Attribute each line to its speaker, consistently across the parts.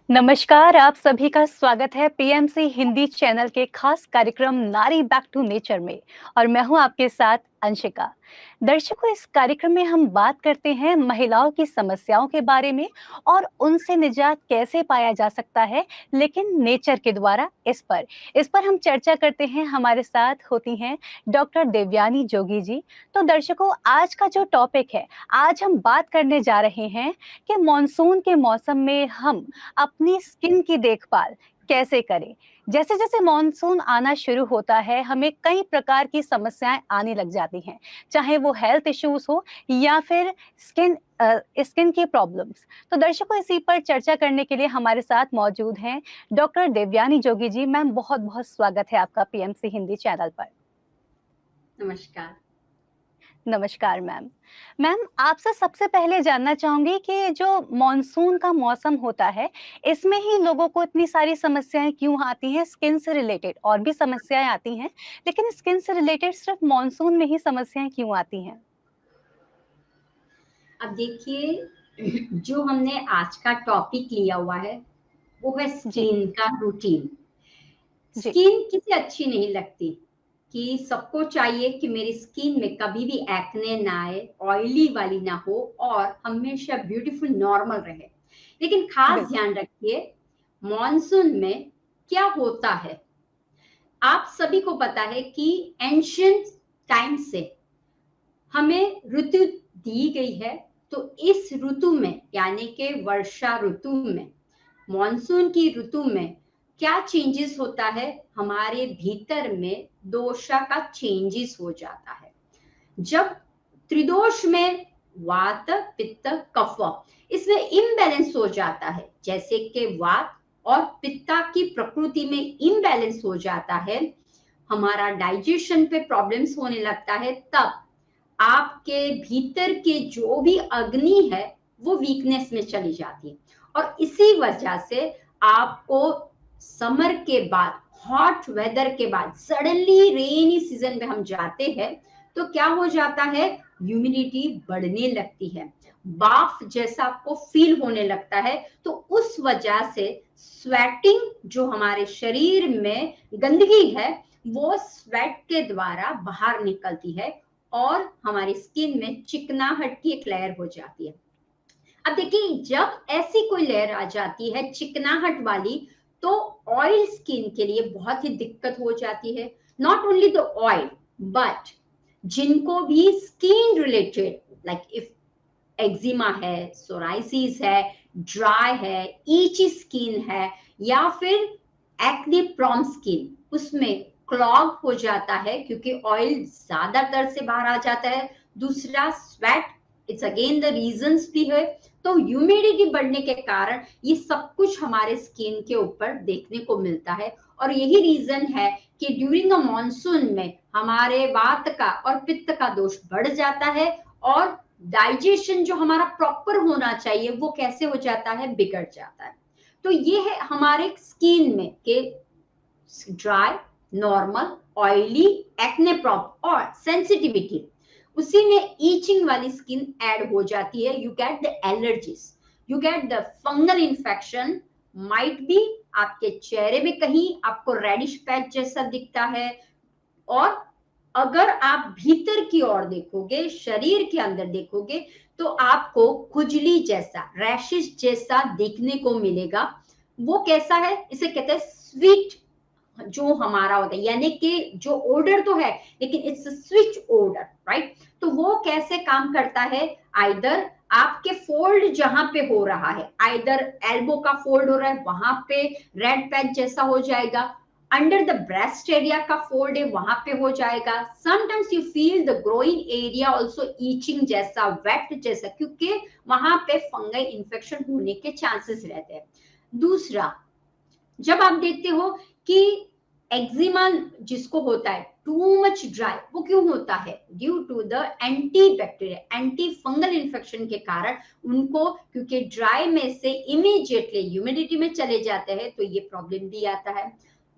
Speaker 1: नमस्कार, आप सभी का स्वागत है पीएमसी हिंदी चैनल के खास कार्यक्रम नारी बैक टू नेचर में। और मैं हूं आपके साथ अंशिका। दर्शकों, इस कार्यक्रम में हम बात करते हैं महिलाओं की समस्याओं के बारे में और उनसे निजात कैसे पाया जा सकता है, लेकिन नेचर के द्वारा। इस पर हम चर्चा करते हैं। हमारे साथ होती हैं डॉक्टर देवयानी जोगी जी। तो दर्शकों, आज का जो टॉपिक है, आज हम बात करने जा रहे हैं कि मॉनसून के मौसम में हम अपनी स्किन की देखभाल कैसे करें। जैसे जैसे मॉनसून आना शुरू होता है, हमें कई प्रकार की समस्याएं आने लग जाती हैं, चाहे वो हेल्थ इश्यूज हो या फिर स्किन की प्रॉब्लम्स। तो दर्शकों, इसी पर चर्चा करने के लिए हमारे साथ मौजूद हैं डॉक्टर देवयानी जोगी जी। मैम, बहुत बहुत स्वागत है आपका पीएमसी हिंदी चैनल पर।
Speaker 2: नमस्कार।
Speaker 1: नमस्कार मैम। मैम, आपसे सबसे पहले जानना चाहूंगी कि जो मॉनसून का मौसम होता है, इसमें ही लोगों को इतनी सारी समस्याएं क्यों आती हैं? स्किन से रिलेटेड और भी समस्याएं आती हैं, लेकिन स्किन से रिलेटेड सिर्फ मॉनसून में ही समस्याएं क्यों आती हैं?
Speaker 2: अब देखिए, जो हमने आज का टॉपिक लिया हुआ है वो है
Speaker 1: जी।
Speaker 2: स्किन का रूटीन।
Speaker 1: जी।
Speaker 2: स्किन किसी अच्छी नहीं लगती कि सबको चाहिए कि मेरी स्किन में कभी भी एक्ने ना आए, ऑयली वाली ना हो और हमेशा ब्यूटीफुल नॉर्मल रहे। लेकिन खास
Speaker 1: बिल्कुल।
Speaker 2: ध्यान रखिए, मॉनसून में क्या होता है। आप सभी को पता है कि एंशिएंट टाइम से हमें ऋतु दी गई है। तो इस ऋतु में यानी कि वर्षा ऋतु में, मॉनसून की ऋतु में क्या चेंजेस होता है, हमारे भीतर में दोषा का चेंजेस हो जाता है। जब त्रिदोष में वात पित्त कफ, इसमें इम्बैलेंस हो जाता है, जैसे कि वात और पित्ता की प्रकृति में इम्बैलेंस हो जाता है, हमारा डाइजेशन पे प्रॉब्लम्स होने लगता है, तब आपके भीतर के जो भी अग्नि है वो वीकनेस में चली जाती है। और इसी वजह से आपको समर के बाद, हॉट वेदर के बाद सडनली रेनी सीजन में हम जाते हैं तो क्या हो जाता है, ह्यूमिडिटी बढ़ने लगती है, बाफ जैसा आपको फील होने लगता है। तो उस वजह से स्वेटिंग, जो हमारे शरीर में गंदगी है, वो स्वेट के द्वारा बाहर निकलती है और हमारी स्किन में चिकनाहट की एक लेयर हो जाती है। अब देखिए, जब ऐसी कोई लेयर आ जाती है चिकनाहट वाली, तो ऑयल स्किन के लिए बहुत ही दिक्कत हो जाती है। Not only the oil, but जिनको भी skin related, like if eczema है, सोराइसिस है, ड्राई है, ईची स्किन है, या फिर एक्ने प्रॉन स्किन, उसमें क्लॉग हो जाता है क्योंकि ऑयल ज्यादातर से बाहर आ जाता है। दूसरा sweat, it's again the reasons भी है। तो ह्यूमिडिटी बढ़ने के कारण ये सब कुछ हमारे स्किन के ऊपर देखने को मिलता है। और यही रीजन है कि ड्यूरिंग अ मॉनसून में हमारे वात का और पित्त का दोष बढ़ जाता है और डाइजेशन जो हमारा प्रॉपर होना चाहिए वो कैसे हो जाता है, बिगड़ जाता है। तो ये है हमारे स्किन में के dry, normal, oily, acne prop और सेंसिटिविटी। उसी में ईचिंग वाली स्किन ऐड हो जाती है। You get the allergies, you get the fungal infection, might be आपके चेहरे में कहीं आपको रेडिश पैच जैसा दिखता है। और अगर आप भीतर की ओर देखोगे, शरीर के अंदर देखोगे, तो आपको खुजली जैसा, रैशेस जैसा देखने को मिलेगा। वो कैसा है, इसे कहते हैं स्वीट जो हमारा होता है, यानी कि जो ओडर तो है लेकिन इट्स स्विच ओडर, राइट। तो वो कैसे काम करता है, आइदर आपके फोल्ड जहां पे हो रहा है, आइदर एल्बो का फोल्ड हो रहा है, वहां पे रेड पैच जैसा हो जाएगा, अंडर द ब्रेस्ट एरिया का फोल्ड है वहां पे हो जाएगा। Sometimes you feel the growing area also itching जैसा, वेट जैसा, क्योंकि वहां पे फंगल इन्फेक्शन होने के चांसेस रहते हैं। दूसरा, जब आप देखते हो कि एक्जिमा जिसको होता है टू मच ड्राई, वो क्यों होता है? Due to the anti bacteria anti fungal infection के कारण उनको, क्योंकि ड्राई में से इमीडिएटली ह्यूमिडिटी में चले जाते हैं, तो ये प्रॉब्लम भी आता है।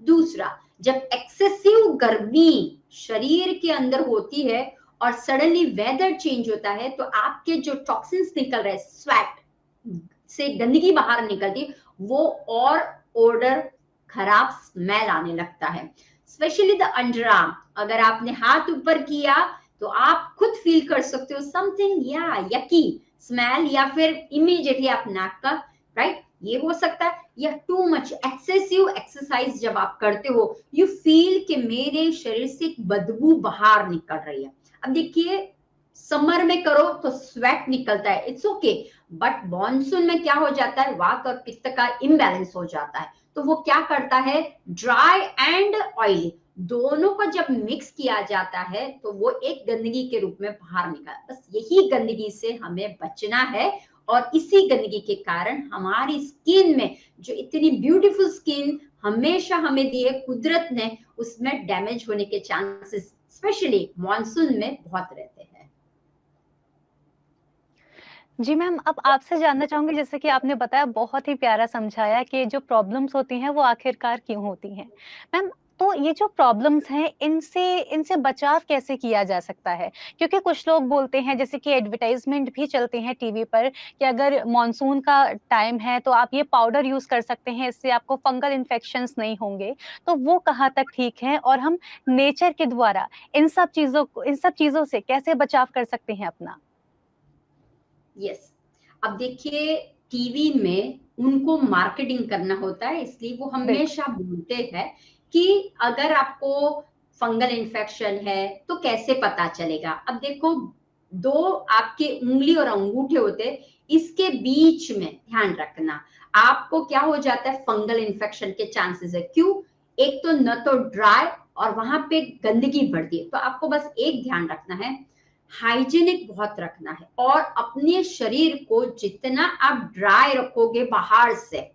Speaker 2: दूसरा, जब एक्सेसिव गर्मी शरीर के अंदर होती है और सडनली वेदर चेंज होता है, तो आपके जो टॉक्सिन्स निकल रहे, स्वेट से गंदगी बाहर निकलती, वो और ओडर खराब स्मेल आने लगता है। स्पेशली द अंडरआर्म, अगर आपने हाथ ऊपर किया तो आप खुद फील कर सकते हो समथिंग या यकी स्मेल, या फिर इमीडिएटली आप नाक का, राइट, ये हो सकता है। या टू मच एक्सेसिव एक्सरसाइज जब आप करते हो, यू फील कि मेरे शरीर से एक बदबू बाहर निकल रही है। अब देखिए, समर में करो तो स्वेट निकलता है, इट्स ओके, बट मॉनसून में क्या हो जाता है, वात और पित्त का इम्बैलेंस हो जाता है, तो वो क्या करता है, ड्राई एंड ऑयली दोनों को जब मिक्स किया जाता है तो वो एक गंदगी के रूप में बाहर निकला। बस यही गंदगी से हमें बचना है, और इसी गंदगी के कारण हमारी स्किन में, जो इतनी ब्यूटीफुल स्किन हमेशा हमें दी है कुदरत ने, उसमें डैमेज होने के चांसेस स्पेशली मॉनसून में बहुत रहते हैं।
Speaker 1: जी मैम, अब आपसे जानना चाहूँगी, जैसे कि आपने बताया, बहुत ही प्यारा समझाया कि जो प्रॉब्लम्स होती हैं वो आखिरकार क्यों होती हैं। मैम, तो ये जो प्रॉब्लम्स हैं, इनसे इनसे बचाव कैसे किया जा सकता है? क्योंकि कुछ लोग बोलते हैं, जैसे कि एडवर्टाइज़मेंट भी चलते हैं टीवी पर, कि अगर मॉनसून का टाइम है तो आप ये पाउडर यूज़ कर सकते हैं, इससे आपको फंगल इन्फेक्शंस नहीं होंगे। तो वो कहाँ तक ठीक है, और हम नेचर के द्वारा इन सब चीज़ों से कैसे बचाव कर सकते हैं अपना?
Speaker 2: यस, अब देखिए, टीवी में उनको मार्केटिंग करना होता है, इसलिए वो
Speaker 1: बिल्कुल।
Speaker 2: हमेशा बोलते हैं कि अगर आपको फंगल इन्फेक्शन है तो कैसे पता चलेगा। अब देखो, दो आपके उंगली और अंगूठे होते हैं, इसके बीच में ध्यान रखना, आपको क्या हो जाता है, फंगल इन्फेक्शन के चांसेस है। क्यों? एक तो न तो ड्राई और वहां पे गंदगी बढ़ती है, तो आपको बस एक ध्यान रखना है, हाइजीनिक बहुत रखना है, और अपने शरीर को जितना आप ड्राई रखोगे बाहर से,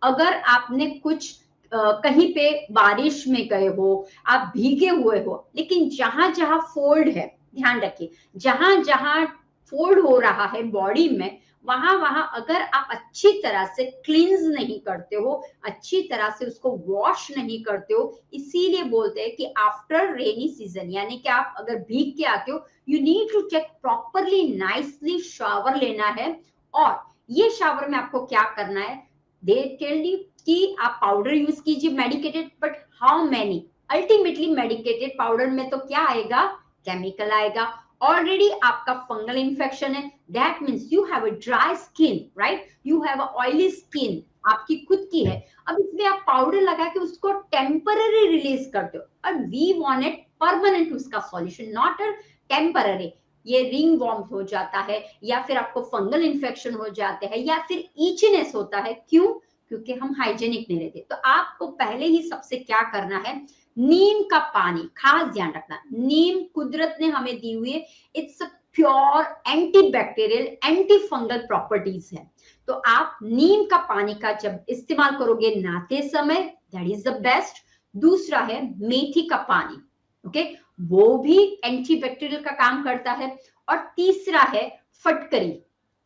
Speaker 2: अगर आपने कुछ कहीं पे बारिश में गए हो, आप भीगे हुए हो, लेकिन जहां जहां फोल्ड है, ध्यान रखिए, जहां जहां फोल्ड हो रहा है बॉडी में, वहां वहां अगर आप अच्छी तरह से क्लींस नहीं करते हो, अच्छी तरह से उसको वॉश नहीं करते हो, इसीलिए बोलते हैं कि आफ्टर रेनी सीजन, यानी कि आप अगर भीग के आते हो, you need to take properly nicely shower लेना है। और ये शावर में आपको क्या करना है, दे टेल यू कि आप पाउडर यूज कीजिए medicated, but how many, ultimately medicated powder में तो क्या आएगा, केमिकल आएगा। ऑलरेडी आपका फंगल इन्फेक्शन है, that means you have a dry skin, right, you have a oily skin, आपकी खुद की है। अब इसमें आप पाउडर लगा के उसको टेम्पररी रिलीज करते हो, और वी वांट इट परमानेंट, उसका सॉल्यूशन, नॉट अ टेम्पररी। ये रिंग वॉर्म हो जाता है, या फिर आपको फंगल इन्फेक्शन हो जाते हैं, या फिर ईचनेस होता है। क्यों? क्योंकि हम हाइजेनिक नहीं रहते। तो आपको पहले ही सबसे क्या करना है, नीम का पानी, खास ध्यान रखना, नीम कुदरत ने हमें दी हुई है, it's pure anti bacterial anti fungal properties है। तो आप नीम का पानी का जब इस्तेमाल करोगे नहाते समय, दैट इज द बेस्ट। दूसरा है मेथी का पानी, ओके, वो भी एंटीबैक्टीरियल का काम करता है। और तीसरा है फटकरी,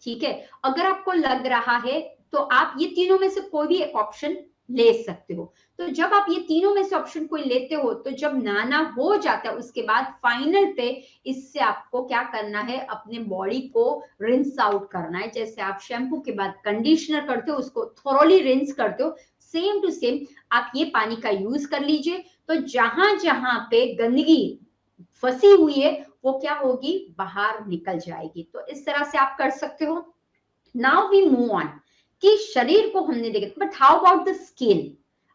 Speaker 2: ठीक है, अगर आपको लग रहा है तो आप ये तीनों में से कोई भी एक ऑप्शन ले सकते हो। तो जब आप ये तीनों में से ऑप्शन कोई लेते हो, तो जब नाना हो जाता है, उसके बाद फाइनल पे इससे आपको क्या करना है, अपने बॉडी को रिंस आउट करना है। जैसे आप शैम्पू के बाद कंडीशनर करते हो, उसको थोरोली रिंस करते हो, सेम टू सेम आप ये पानी का यूज कर लीजिए। तो जहां जहां पे गंदगी फंसी हुई है, वो क्या होगी, बाहर निकल जाएगी। तो इस तरह से आप कर सकते हो। नाउ वी मूव ऑन, कि शरीर को हमने देखा, but how about the skin.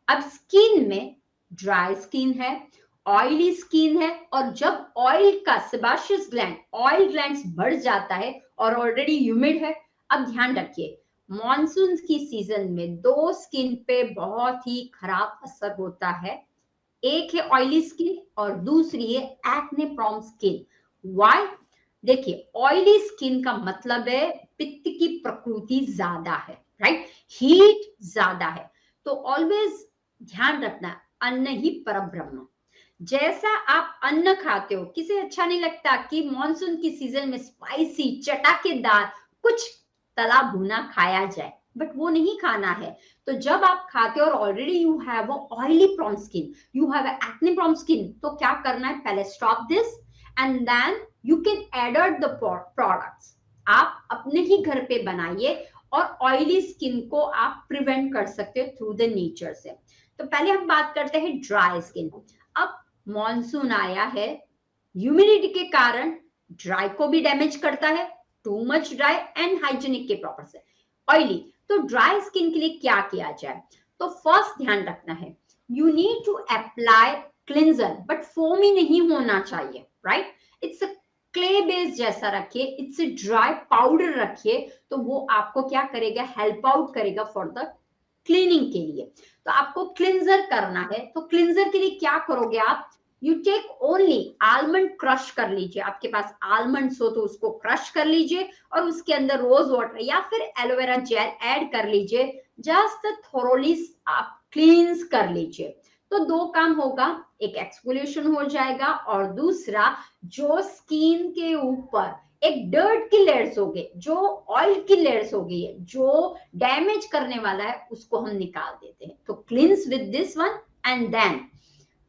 Speaker 2: अब स्किन में ड्राई स्किन है, ऑयली स्किन है, और जब ऑयल का सेबाशियस ग्लैंड, ऑयल ग्लैंड्स बढ़ जाता है और ऑलरेडी ह्यूमिड है। अब ध्यान रखिए, मॉनसून की सीजन में दो स्किन पे बहुत ही खराब असर होता है, एक है ऑयली स्किन और दूसरी है एक्ने प्रॉन स्किन। व्हाई? देखिए, ऑयली स्किन का मतलब है पित्त की प्रकृति ज्यादा है, राइट, हीट ज्यादा है। तो ऑलवेज ध्यान रखना, अन्न ही परब्रह्म। जैसा आप अन्न खाते हो, किसे अच्छा नहीं लगता कि मॉनसून की सीजन में स्पाइसी चटाकेदार कुछ तला भुना खाया जाए, बट वो नहीं खाना है। तो जब आप खाते हो और already you have oily prone skin, you have acne prone skin, तो क्या करना है, पहले stop this and then you can add the products. आप अपने ही घर पे बनाइए और ऑयली स्किन को आप प्रिवेंट कर सकते हो थ्रू द नेचर से। तो पहले हम बात करते हैं ड्राई स्किन। अब मॉनसून आया है, ह्यूमिडिटी के कारण ड्राई को भी डैमेज करता है, to much dry and hygienic के प्रॉपर से ऑयली। तो ड्राई स्किन के लिए क्या किया जाए, तो फर्स्ट ध्यान रखना है, you need to apply cleanser, but foamy नहीं होना चाहिए, राइट। इट्स क्ले बेस जैसा रखिए, इट्स ड्राई पाउडर रखिए, तो वो आपको क्या करेगा, हेल्प आउट करेगा फॉर द क्लीनिंग के लिए। तो आपको क्लिंजर करना है, तो क्लिंजर के लिए क्या करोगे आप, you take only almond, crush कर लीजिए, आपके पास आलमंड्स हो तो उसको क्रश कर लीजिए और उसके अंदर रोज वाटर या फिर एलोवेरा जेल ऐड कर लीजिए, जस्ट थोरोली आप क्लींस कर लीजिए। तो दो काम होगा, एक एक्सफोलिएशन हो जाएगा और दूसरा जो स्किन के ऊपर एक डर्ट की लेयर्स हो गई, जो ऑयल की लेयर्स हो गई है, जो डैमेज करने वाला है, उसको हम निकाल देते हैं। तो cleanse with this one and then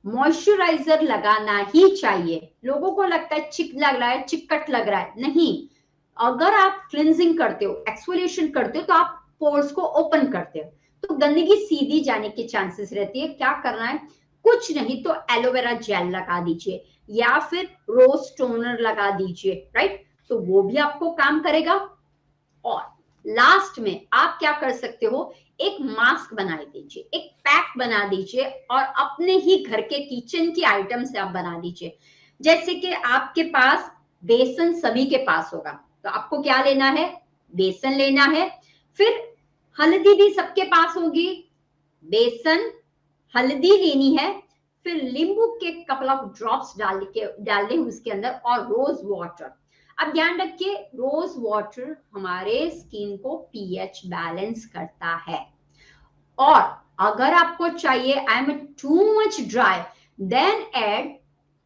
Speaker 2: moisturiser लगाना ही चाहिए। लोगों को लगता है चिक लग रहा है, चिकट लग रहा है, नहीं। अगर आप क्लिंजिंग करते हो, एक्सफोलिएशन करते हो, तो आप पोर्स को ओपन करते हो, तो गंदगी सीधी जाने के चांसेस रहती है। क्या करना है, कुछ नहीं तो एलोवेरा जेल लगा दीजिए या फिर रोज टोनर लगा दीजिए, राइट। तो वो भी आपको काम करेगा। और लास्ट में आप क्या कर सकते हो, एक मास्क बना दीजिए, एक पैक बना दीजिए और अपने ही घर के किचन की आइटम से आप बना दीजिए। जैसे कि आपके पास बेसन सभी के पास होगा, तो आपको क्या लेना है, बेसन लेना है, फिर हल्दी भी सबके पास होगी, बेसन, हल्दी लेनी है, फिर नींबू के कपल ऑफ ड्रॉप्स डाल उसके अंदर और रोज वाटर। अब ध्यान रखिए, रोज वाटर हमारे स्किन को पीएच बैलेंस करता है। और अगर आपको चाहिए I am too much dry, then add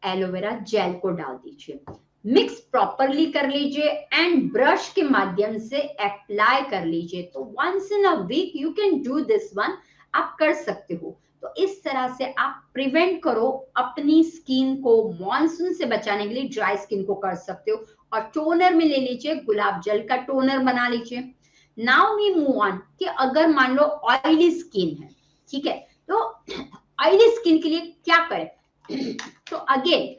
Speaker 2: aloe vera gel को डाल दीजिए, मिक्स प्रॉपरली कर लीजिए एंड ब्रश के माध्यम से अप्लाई कर लीजिए। तो once in a week you can do this one, आप कर सकते हो। तो इस तरह से आप प्रिवेंट करो अपनी स्किन को, मॉनसून से बचाने के लिए ड्राई स्किन को कर सकते हो। और टोनर में ले लीजिए, गुलाब जल का टोनर बना लीजिए। नाउ वी मूव ऑन कि अगर मान लो ऑयली स्किन है, ठीक है, तो ऑयली स्किन के लिए क्या करें। तो अगेन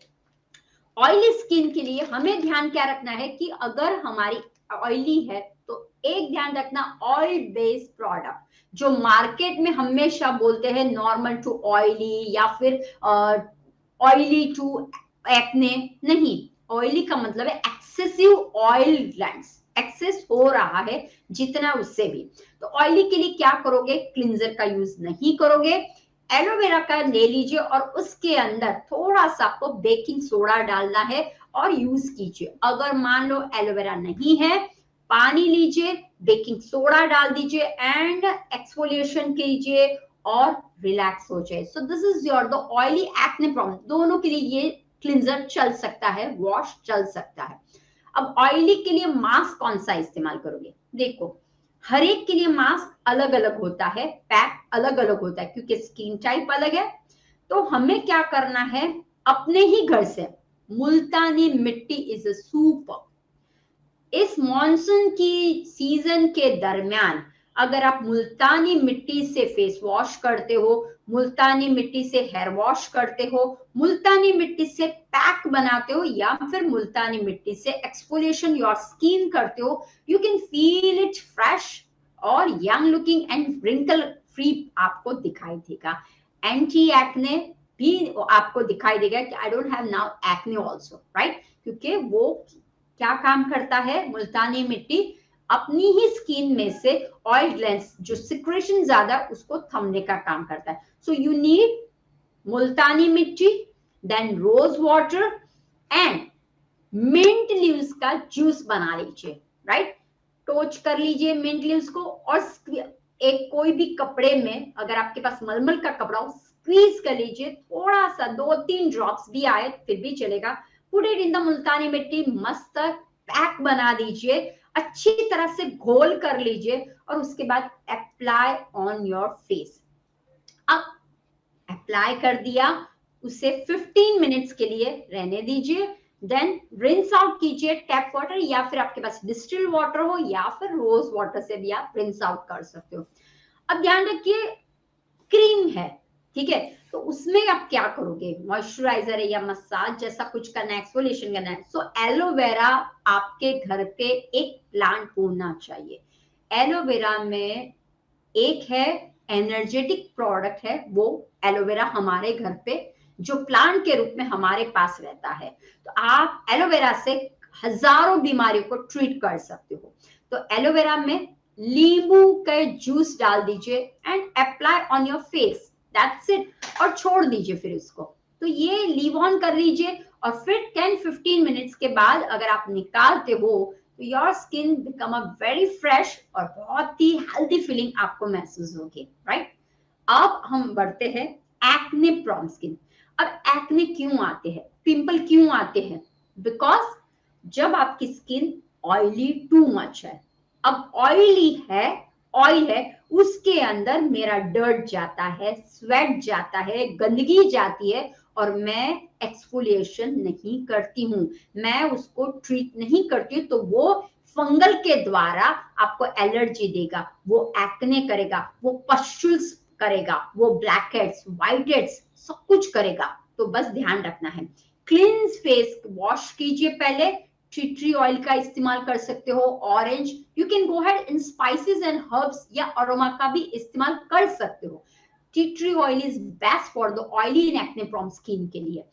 Speaker 2: ऑयली स्किन के लिए हमें ध्यान क्या रखना है कि अगर हमारी ऑयली है तो एक ध्यान रखना, ऑयल बेस्ड प्रोडक्ट जो मार्केट में हमेशा बोलते हैं नॉर्मल टू ऑयली या फिर ऑयली टू एक्ने, नहीं। ऑयली का मतलब है एक्सेसिव ऑयल ग्लैंड्स, एक्सेस हो रहा है जितना उससे भी। तो ऑयली के लिए क्या करोगे, क्लिंजर का यूज नहीं करोगे, एलोवेरा का ले लीजिए और उसके अंदर थोड़ा सा आपको बेकिंग सोडा डालना है और यूज कीजिए। अगर मान लो एलोवेरा नहीं है, पानी लीजिए, बेकिंग सोडा डाल दीजिए एंड एक्सफोलिएशन कीजिए और रिलैक्स हो जाए। So this is your the oily acne problem, दोनों के लिए ये क्लिंजर चल सकता है, वॉश चल सकता है। अब ऑयली के लिए मास्क कौन सा इस्तेमाल करोगे, देखो हर एक के लिए मास्क अलग अलग होता है, पैक अलग अलग होता है क्योंकि स्किन टाइप अलग है। तो हमें क्या करना है, अपने ही घर से मुल्तानी मिट्टी इज अ सुपर। इस मॉनसून की सीजन के दरमियान अगर आप मुल्तानी मिट्टी से फेस वॉश करते हो, मुल्तानी मिट्टी से हेयर वॉश करते हो, मुल्तानी मिट्टी से पैक बनाते हो या फिर मुल्तानी मिट्टी से एक्सफोलिएशन योर स्किन करते हो, you can feel it fresh और young looking and wrinkle free आपको दिखाई देगा। एंटी एक्ने भी आपको दिखाई देगा कि I don't have now acne also, right, क्योंकि वो क्या काम करता है, मुल्तानी मिट्टी अपनी ही स्किन में से ऑयल ग्लैंड्स जो सिक्रेशन ज्यादा उसको थमने का काम करता है। So you need multani mitti, then rose water and mint leaves का जूस बना लीजिए, राइट। टोच कर लीजिए मिंट लीव्स को और एक कोई भी कपड़े में, अगर आपके पास मलमल का कपड़ा हो, स्क्वीज कर लीजिए, थोड़ा सा 2-3 ड्रॉप्स भी आए फिर भी चलेगा। पुट इट इन द मुल्तानी मिट्टी, मस्त पैक बना दीजिए, अच्छी तरह से घोल कर लीजिए और उसके बाद अप्लाई ऑन योर फेस। अब अप्लाई कर दिया, उसे 15 मिनट्स के लिए रहने दीजिए, देन रिंस आउट कीजिए टैप वाटर या फिर आपके पास डिस्टिल वाटर हो या फिर रोज वाटर से भी आप रिंस आउट कर सकते हो। अब ध्यान रखिए क्रीम है, ठीक है, तो उसमें आप क्या करोगे, मॉइस्चराइजर है या मसाज जैसा कुछ करना है, एक्सफोलिएशन करना है, सो एलोवेरा आपके घर पे एक प्लांट होना चाहिए। एलोवेरा में एक है एनर्जेटिक प्रोडक्ट है, वो एलोवेरा हमारे घर पे जो प्लांट के रूप में हमारे पास रहता है, तो आप एलोवेरा से हजारों बीमारियों को ट्रीट कर सकते हो। तो एलोवेरा में नींबू का जूस डाल दीजिए and apply on your face, that's it, और छोड़ दीजिए फिर उसको। तो ये लीव ऑन कर लीजिए और फिर 10-15 मिनट्स के बाद अगर आप निकालते हो तो your skin become a very fresh और बहुत ही हेल्दी फीलिंग आपको महसूस होगी, राइट। अब हम बढ़ते हैं एक्ने प्रोन स्किन। अब एक्ने क्यों आते हैं, पिंपल क्यों आते हैं, बिकॉज जब आपकी स्किन ऑयली टू मच है, अब ऑयल है, उसके अंदर मेरा डर्ट जाता है, स्वेट जाता है, गंदगी जाती है और मैं एक्सफोलिएशन नहीं करती हूँ, मैं उसको ट्रीट नहीं करती हूँ, तो वो फंगल के द्वारा आपको एलर्जी देगा, वो एक्ने करेगा, वो पस्टुल्स करेगा, वो ब्लैक हेड्स, व्हाइट हेड्स, सब कुछ करेगा। तो बस ध्यान रखना है, क्लींस फेस वॉश कीजिए पहले, टी ट्री ऑयल का इस्तेमाल कर सकते हो, orange, you can go ahead in spices and herbs या अरोमा का भी इस्तेमाल कर सकते हो। Tea tree oil is best for the oily and acne prone skin के लिए।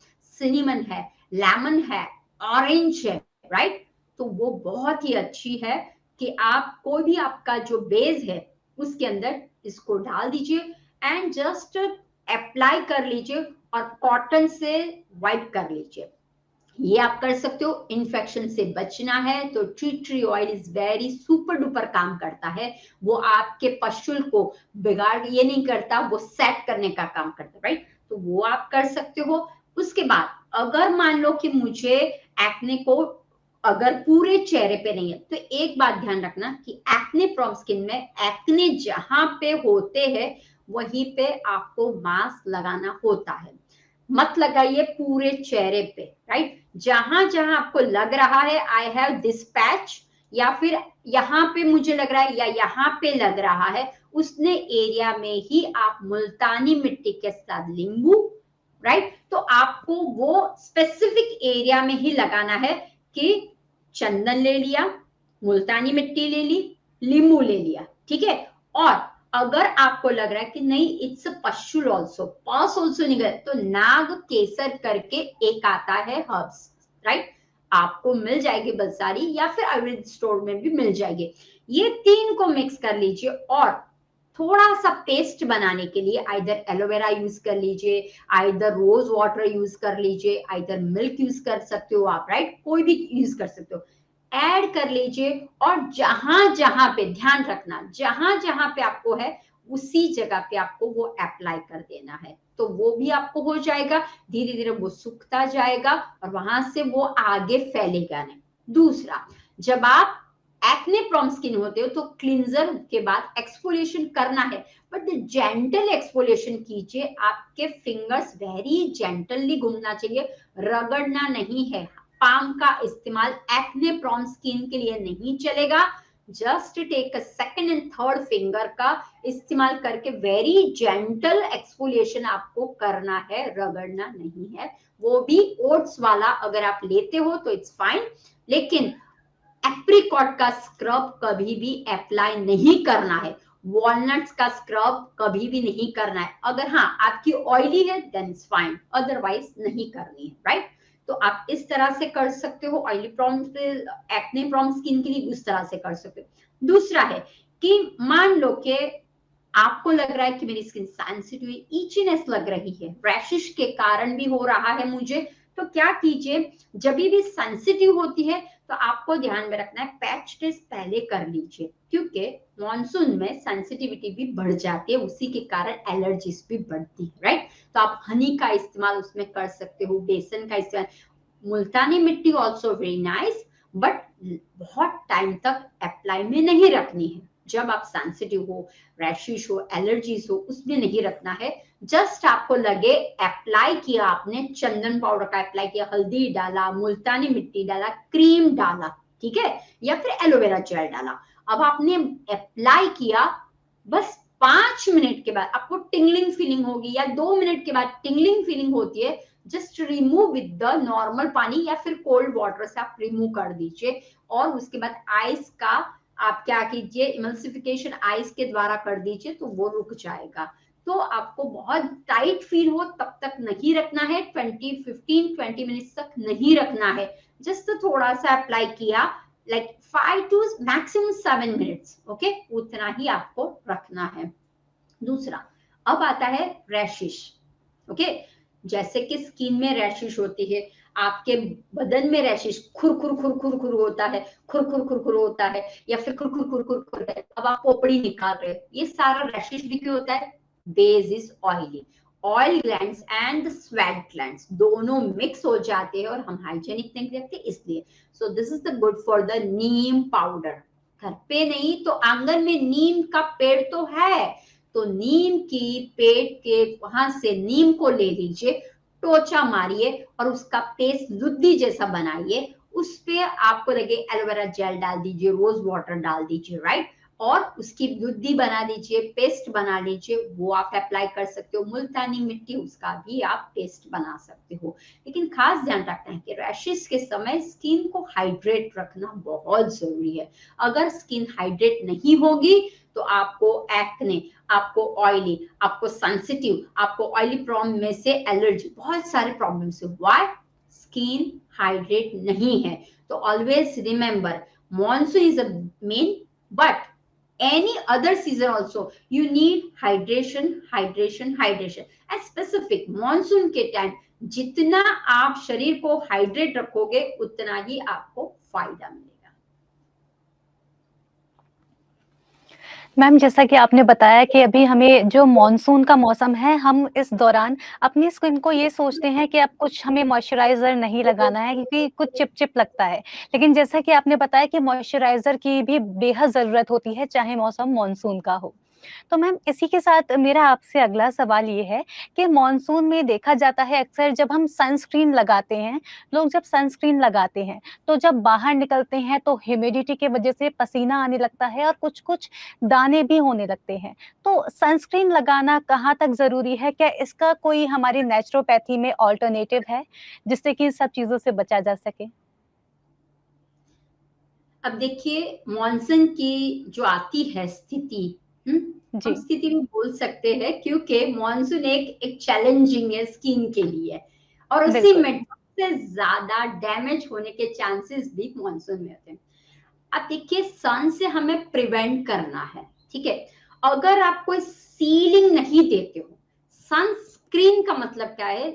Speaker 2: सिनेमन है, लेमन है, ऑरेंज है, राइट, तो वो बहुत ही अच्छी है कि आप कोई भी आपका जो बेस है उसके अंदर इसको डाल दीजिए एंड जस्ट अप्लाई कर लीजिए और कॉटन से वाइप कर लीजिए। ये आप कर सकते हो। इन्फेक्शन से बचना है तो T tree oil is very super duper काम करता है, वो आपके पस्टुल को बिगाड़ ये नहीं करता, वो सेट करने का काम करता है, राइट, तो वो आप कर सकते हो। उसके बाद अगर मान लो कि मुझे एक्ने को अगर पूरे चेहरे पे नहीं है, तो एक बात ध्यान रखना कि एक्ने प्रोन स्किन में एक्ने जहां पे होते हैं वहीं पे आपको मास्क लगाना होता है, मत लगाइए पूरे चेहरे पे, राइट। जहां जहां आपको लग रहा है आई हैव दिस पैच या फिर यहाँ पे मुझे लग रहा है या यहाँ पे लग रहा है, उसने एरिया में ही आप मुल्तानी मिट्टी के साथ नींबू, राइट, तो आपको वो स्पेसिफिक एरिया में ही लगाना है कि चंदन ले लिया, मुल्तानी मिट्टी ले ली, नींबू ले लिया, ठीक है। और अगर आपको लग रहा है कि नहीं इट्स पश्चुल ऑल्सो, पस ऑल्सो नहीं गए, तो नाग केसर करके एक आता है हर्ब्स, राइट, आपको मिल जाएगी बलसारी या फिर आयुर्वेद स्टोर में भी मिल जाएगी। ये तीन को मिक्स कर लीजिए और थोड़ा सा पेस्ट बनाने के लिए आइदर एलोवेरा यूज कर लीजिए, आइदर रोज वाटर यूज कर लीजिए, आइदर मिल्क यूज कर सकते हो आप, राइट, कोई भी यूज कर सकते हो, ऐड कर लीजिए और जहां जहां पे ध्यान रखना, जहां जहां पे आपको है उसी जगह पे आपको वो अप्लाई कर देना है, तो वो भी आपको हो जाएगा, धीरे धीरे वो सूखता जाएगा और वहां से वो आगे फैलेगा नहीं। दूसरा, जब आप एक्ने प्रोन स्किन होते हो तो क्लींजर के बाद एक्सफोलिएशन करना है, बट जेंटल एक्सफोलिएशन कीजिए, आपके फिंगर्स वेरी जेंटली घूमना चाहिए, रगड़ना नहीं है, पाम का इस्तेमाल एक्ने प्रोन स्किन के लिए नहीं चलेगा, just take a second and third finger का इस्तेमाल करके वेरी जेंटल एक्सफोलिएशन आपको करना है, रगड़ना नहीं है। वो भी ओट्स वाला अगर आप लेते हो तो इट्स फाइन, लेकिन एप्रिकॉट का स्क्रब कभी भी अप्लाई नहीं करना है, वॉलनट्स का स्क्रब कभी भी नहीं करना है। अगर हाँ आपकी ऑयली है देन इट्स फाइन, अदरवाइज नहीं करनी है, राइट। तो आप इस तरह से कर सकते हो, oily prone acne prone skin के लिए उस तरह से कर सकते हो। दूसरा है कि मान लो कि आपको लग रहा है कि मेरी स्किन सेंसिटिव, इचीनेस लग रही है, रैशेस के कारण भी हो रहा है मुझे, तो क्या कीजिए, जब भी सेंसिटिव होती है तो आपको ध्यान में रखना है पैच टेस्ट पहले कर लीजिए, क्योंकि मॉनसून में सेंसिटिविटी भी बढ़ जाती है, उसी के कारण एलर्जीज भी बढ़ती है, राइट। तो आप हनी का इस्तेमाल उसमें कर सकते हो, बेसन का इस्तेमाल, मुल्तानी मिट्टी ऑल्सो वेरी नाइस, बट बहुत टाइम तक अप्लाई में नहीं रखनी है। जब आप सेंसिटिव हो, रैशिश हो, एलर्जीज हो, उसमें नहीं रखना है। जस्ट आपको लगे अप्लाई किया, आपने चंदन पाउडर का अप्लाई किया, हल्दी डाला, मुल्तानी मिट्टी डाला, क्रीम डाला, ठीक है, या फिर एलोवेरा जेल डाला, अब आपने अप्लाई किया, बस 5 मिनट के बाद आपको टिंगलिंग फीलिंग होगी या 2 मिनट के बाद टिंगलिंग फीलिंग होती है, just remove with the normal पानी या फिर कोल्ड वाटर से आप रिमूव कर दीजिए। और उसके बाद आइस का आप क्या कीजिए, इमल्सिफिकेशन आइस के द्वारा कर दीजिए, तो वो रुक जाएगा। तो आपको बहुत टाइट फील हो तब तक नहीं रखना है, 15-20 मिनट्स तक नहीं रखना है, जस्ट थोड़ा सा अप्लाई किया, like 5 to maximum 7 minutes, okay, उतना ही आपको रखना है। दूसरा, अब आता है रैशिश, ओके। जैसे कि स्किन में रैशिश होती है, आपके बदन में रैशिश खुर होता है, खुर होता है, या फिर खुर है, अब आप पोपड़ी निकाल रहे हो, ये सारा रैशिश भी क्यों होता है? Base is oily, oil glands and sweat glands दोनों मिक्स हो जाते हैं और हम हाइजेनिक नहीं रखते, इसलिए। So this is the good for the Neem powder. घर पे नहीं तो आंगन में नीम का पेड़ तो है, तो नीम की पेड़ के वहां से नीम को ले लीजिए, टोचा मारिए और उसका पेस्ट लुद्दी जैसा बनाइए, उस पे आपको लगे एलोवेरा जेल डाल दीजिए, रोज वाटर डाल दीजिए, राइट, और उसकी लुद्दी बना दीजिए, पेस्ट बना लीजिए, वो आप अप्लाई कर सकते हो। मुल्तानी मिट्टी, उसका भी आप पेस्ट बना सकते हो। लेकिन खास ध्यान रखना है कि रैशेस के समय स्किन को हाइड्रेट रखना बहुत जरूरी है। अगर स्किन हाइड्रेट नहीं होगी तो आपको एक्ने, आपको ऑयली, आपको सेंसिटिव, आपको ऑयली प्रॉब्लम में से एलर्जी, बहुत सारे प्रॉब्लम से, व्हाई? स्किन हाइड्रेट नहीं है। तो always remember, monsoon is a main, but any other season also you need hydration, and specific monsoon के टाइम जितना आप शरीर को हाइड्रेट रखोगे उतना ही आपको फायदा मिलेगा।
Speaker 1: मैम, जैसा कि आपने बताया कि अभी हमें जो मॉनसून का मौसम है, हम इस दौरान अपनी स्किन को ये सोचते हैं कि अब कुछ हमें मॉइस्चराइज़र नहीं लगाना है क्योंकि कुछ चिप-चिप लगता है। लेकिन जैसा कि आपने बताया कि मॉइस्चराइज़र की भी बेहद ज़रूरत होती है, चाहे मौसम मॉनसून का हो। तो मैम, इसी के साथ मेरा आपसे अगला सवाल ये है कि मॉनसून में देखा जाता है अक्सर जब हम सनस्क्रीन लगाते हैं, लोग जब सनस्क्रीन लगाते हैं, तो जब बाहर निकलते हैं तो ह्यूमिडिटी की वजह से पसीना आने लगता है और कुछ-कुछ दाने भी होने लगते हैं। तो सनस्क्रीन लगाना कहाँ तक ज़रूरी है? क्या इसका कोई हमारी नेचुरोपैथी में अल्टरनेटिव है, जिससे कि इन सब चीज़ों से बचा जा सके?
Speaker 2: अब देखिए, मॉनसून की जो आती है स्थिति, हम
Speaker 1: जी,
Speaker 2: स्थिति भी बोल सकते हैं, क्योंकि मॉनसून एक चैलेंजिंग है स्किन के लिए, और उसी
Speaker 1: बिल्कुल।
Speaker 2: में सबसे ज्यादा डैमेज होने के चांसेस भी मॉनसून में होते हैं। अब देखिए, सन से हमें प्रिवेंट करना है, ठीक है। अगर आप कोई सीलिंग नहीं देते हो, सनस्क्रीन का मतलब क्या है?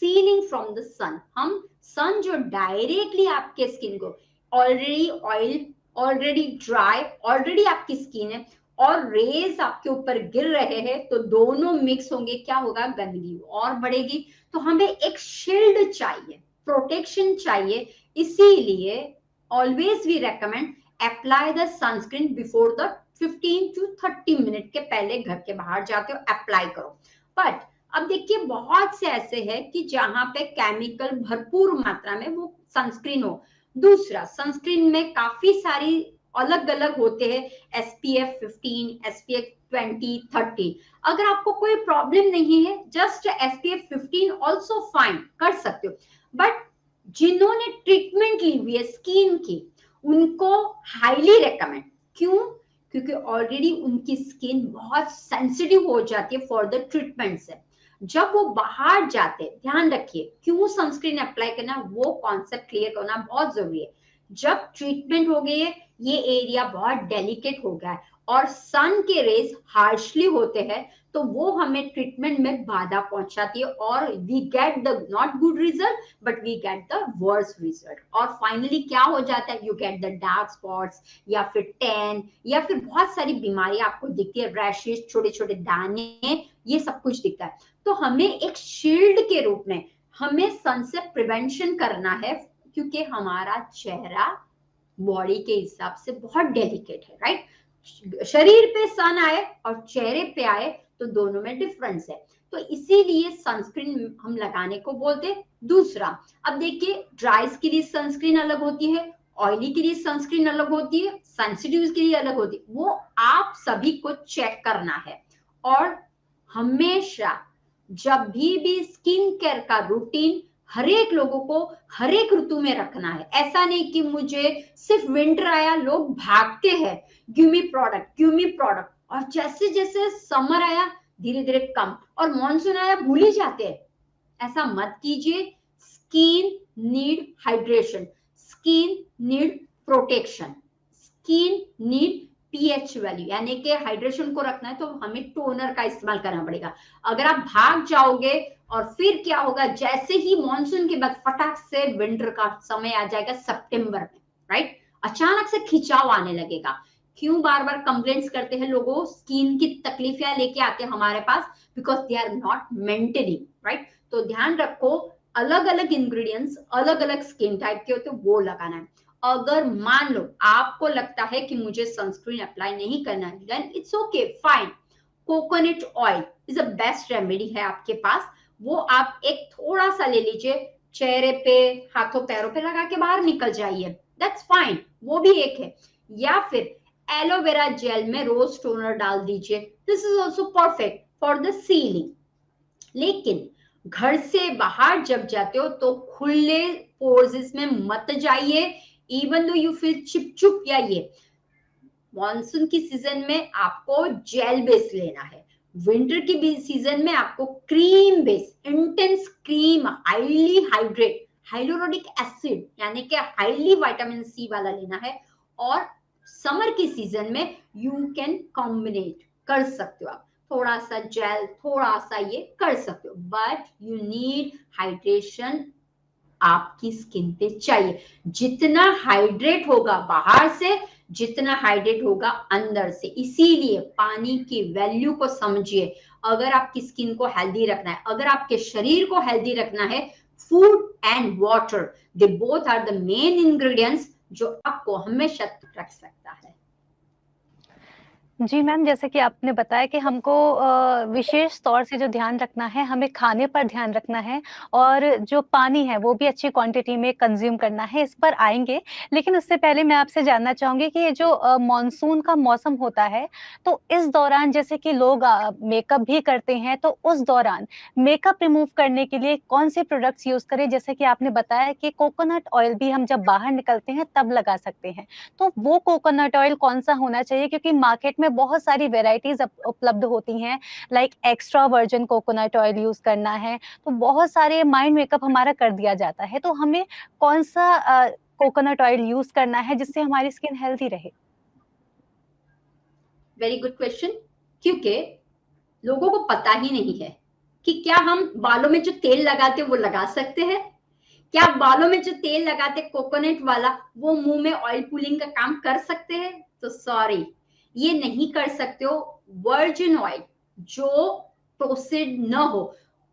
Speaker 2: सीलिंग फ्रॉम द सन। हम सन जो डायरेक्टली आपके स्किन को, already oil, already dry, already आपकी स्किन है, और रेज आपके ऊपर गिर रहे हैं, तो दोनों मिक्स होंगे, क्या होगा? गंदगी और बढ़ेगी। तो हमें एक शील्ड चाहिए, प्रोटेक्शन चाहिए, इसीलिए always we recommend apply the sunscreen before the 15 to 30 minute के पहले घर के बाहर जाते हो अप्लाई करो। बट अब देखिए, बहुत से ऐसे हैं कि जहां पे केमिकल भरपूर मात्रा में वो सनस्क्रीन हो। दूसरा, सनस्क्रीन में काफी सारी अलग अलग होते हैं, SPF 15, SPF 20, 30। अगर आपको कोई प्रॉब्लम नहीं है, जस्ट SPF 15 ऑल्सो फाइन, कर सकते हो। बट जिन्होंने ट्रीटमेंट ली हुई है स्किन की, उनको हाईली रेकमेंड, क्यों? क्योंकि ऑलरेडी उनकी स्किन बहुत सेंसिटिव हो जाती है फॉर द ट्रीटमेंट से। जब वो बाहर जाते, ध्यान रखिए क्यों सनस्क्रीन अप्लाई करना, वो कॉन्सेप्ट क्लियर करना बहुत जरूरी है। जब ट्रीटमेंट हो गई है, ये एरिया बहुत डेलिकेट हो गया है, और सन के रेज हार्शली होते हैं तो वो हमें ट्रीटमेंट में बाधा पहुंचाती है और we get the not good result but we get the worse result. और फाइनली क्या हो जाता है, you get the dark spots या फिर टैन या फिर बहुत सारी बीमारियां आपको दिखती है, रैशेस, छोटे छोटे दाने, ये सब कुछ दिखता है। तो हमें एक शील्ड के रूप में हमें सन से प्रिवेंशन करना है, क्योंकि हमारा चेहरा बॉडी के हिसाब से बहुत डेलिकेट है, राइट। शरीर पे सन आए और चेहरे पे आए तो दोनों में डिफरेंस है, तो इसीलिए सनस्क्रीन हम लगाने को बोलते हैं। दूसरा, अब देखिए ड्राई के लिए सनस्क्रीन अलग होती है, ऑयली के लिए सनस्क्रीन अलग होती है, सेंसिटिव के लिए अलग होती है, वो आप सभी को चेक करना है। और हमेशा जब भी स्किन केयर का रूटीन हर एक लोगों को हर एक ऋतु में रखना है। ऐसा नहीं कि मुझे सिर्फ विंटर आया लोग भागते हैं give me product give me product, और जैसे जैसे समर आया धीरे धीरे कम, और मॉनसून आया भूल ही जाते हैं। ऐसा मत कीजिए। Skin need hydration, skin need protection, skin need pH value, यानी कि हाइड्रेशन को रखना है तो हमें टोनर का इस्तेमाल करना पड़ेगा। अगर आप भाग जाओगे और फिर क्या होगा, जैसे ही मॉनसून के बाद फटाक से विंटर का समय आ जाएगा सितंबर में, राइट, अचानक से खिंचाव आने लगेगा। क्यों बार बार कंप्लेंट्स करते हैं लोगों, स्किन की तकलीफें लेके आते हैं हमारे पास, because they are not maintaining, right. तो ध्यान रखो, अलग अलग इंग्रेडिएंट्स अलग अलग स्किन टाइप के होते हैं, वो लगाना है। अगर मान लो आपको लगता है कि मुझे सनस्क्रीन अप्लाई नहीं करना है, then it's okay, fine. Coconut oil is a best remedy है आपके पास, वो आप एक थोड़ा सा ले लीजिए, चेहरे पे हाथों पैरों पे लगा के बाहर निकल जाइए, दैट्स फाइन, वो भी एक है। या फिर एलोवेरा जेल में रोज टोनर डाल दीजिए, this is also perfect for the ceiling. लेकिन घर से बाहर जब जाते हो तो खुले पोर्स में मत जाइए, इवन दो यू फील चिपचुप, या ये मॉनसून की सीजन में आपको जेल बेस लेना है, विंटर की सीजन में आपको cream base, intense cream, highly hydrate, hyaluronic acid यानी कि हाईली विटामिन सी वाला लेना है। और समर की सीजन में यू कैन कॉम्बिनेट कर सकते हो आप, थोड़ा सा जेल थोड़ा सा ये कर सकते हो, बट यू नीड हाइड्रेशन आपकी स्किन पे चाहिए। जितना हाइड्रेट होगा बाहर से, जितना हाइड्रेट होगा अंदर से। इसीलिए पानी की वैल्यू को समझिए। अगर आपकी स्किन को हेल्दी रखना है, अगर आपके शरीर को हेल्दी रखना है, food and water they both are the main ingredients जो आपको हमेशा रख सकता है।
Speaker 1: जी मैम, जैसे कि आपने बताया कि हमको विशेष तौर से जो ध्यान रखना है, हमें खाने पर ध्यान रखना है और जो पानी है वो भी अच्छी क्वांटिटी में कंज़्यूम करना है, इस पर आएँगे। लेकिन उससे पहले मैं आपसे जानना चाहूँगी कि ये जो मानसून का मौसम होता है, तो इस दौरान जैसे कि लोग मेकअप भी करते हैं, तो उस दौरान मेकअप रिमूव करने के लिए कौन-से प्रोडक्ट्स यूज़ करें? जैसे कि आपने बताया कि कोकोनट ऑयल भी हम जब बाहर निकलते हैं तब लगा सकते हैं। तो वो कोकोनट ऑयल कौन-सा होना चाहिए? क्योंकि मार्केट में बहुत सारी वैराइटीज़ उपलब्ध होती हैं, like extra virgin coconut oil use करना है, तो बहुत सारे माइंड मेकअप हमारा कर दिया जाता है। तो हमें कौन-सा कोकोनट ऑयल यूज़ करना है जिससे हमारी स्किन हेल्दी रहे?
Speaker 2: Very good question. क्योंकि लोगों को पता ही नहीं है कि क्या हम बालों में जो तेल लगाते हैं वो लगा सकते हैं, क्या आप बालों में जो तेल लगाते कोकोनट वाला वो मुंह में ऑयल पुलिंग का काम कर सकते हैं? तो सॉरी, ये नहीं कर सकते हो। वर्जिन ऑयल जो प्रोसीड न हो,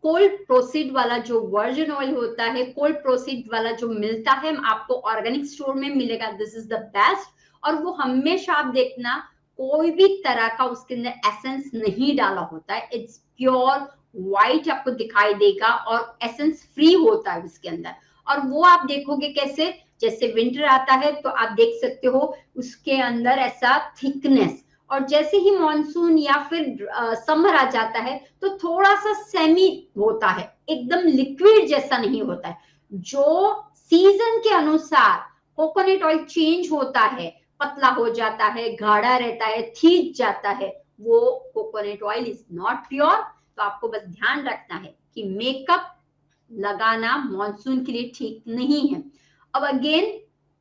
Speaker 2: कोल्ड प्रोसीड वाला जो वर्जिन ऑयल होता है, कोल्ड प्रोसीड वाला जो मिलता है आपको ऑर्गेनिक स्टोर में मिलेगा, दिस इज द बेस्ट। और वो हमेशा आप देखना कोई भी तरह का उसके अंदर एसेंस नहीं डाला होता है, इट्स प्योर व्हाइट आपको दिखाई देगा और एसेंस फ्री होता है उसके अंदर। और वो आप देखोगे कैसे, जैसे विंटर आता है तो आप देख सकते हो उसके अंदर ऐसा थिकनेस, और जैसे ही मॉनसून या फिर समर आ जाता है तो थोड़ा सा सेमी होता है, एकदम लिक्विड जैसा नहीं होता है। जो सीजन के अनुसार कोकोनट ऑयल चेंज होता है, पतला हो जाता है, गाढ़ा रहता है, थिक जाता है, वो coconut oil is not pure. तो आपको बस ध्यान रखना है कि मेकअप लगाना मॉनसून के लिए ठीक नहीं है। अब अगेन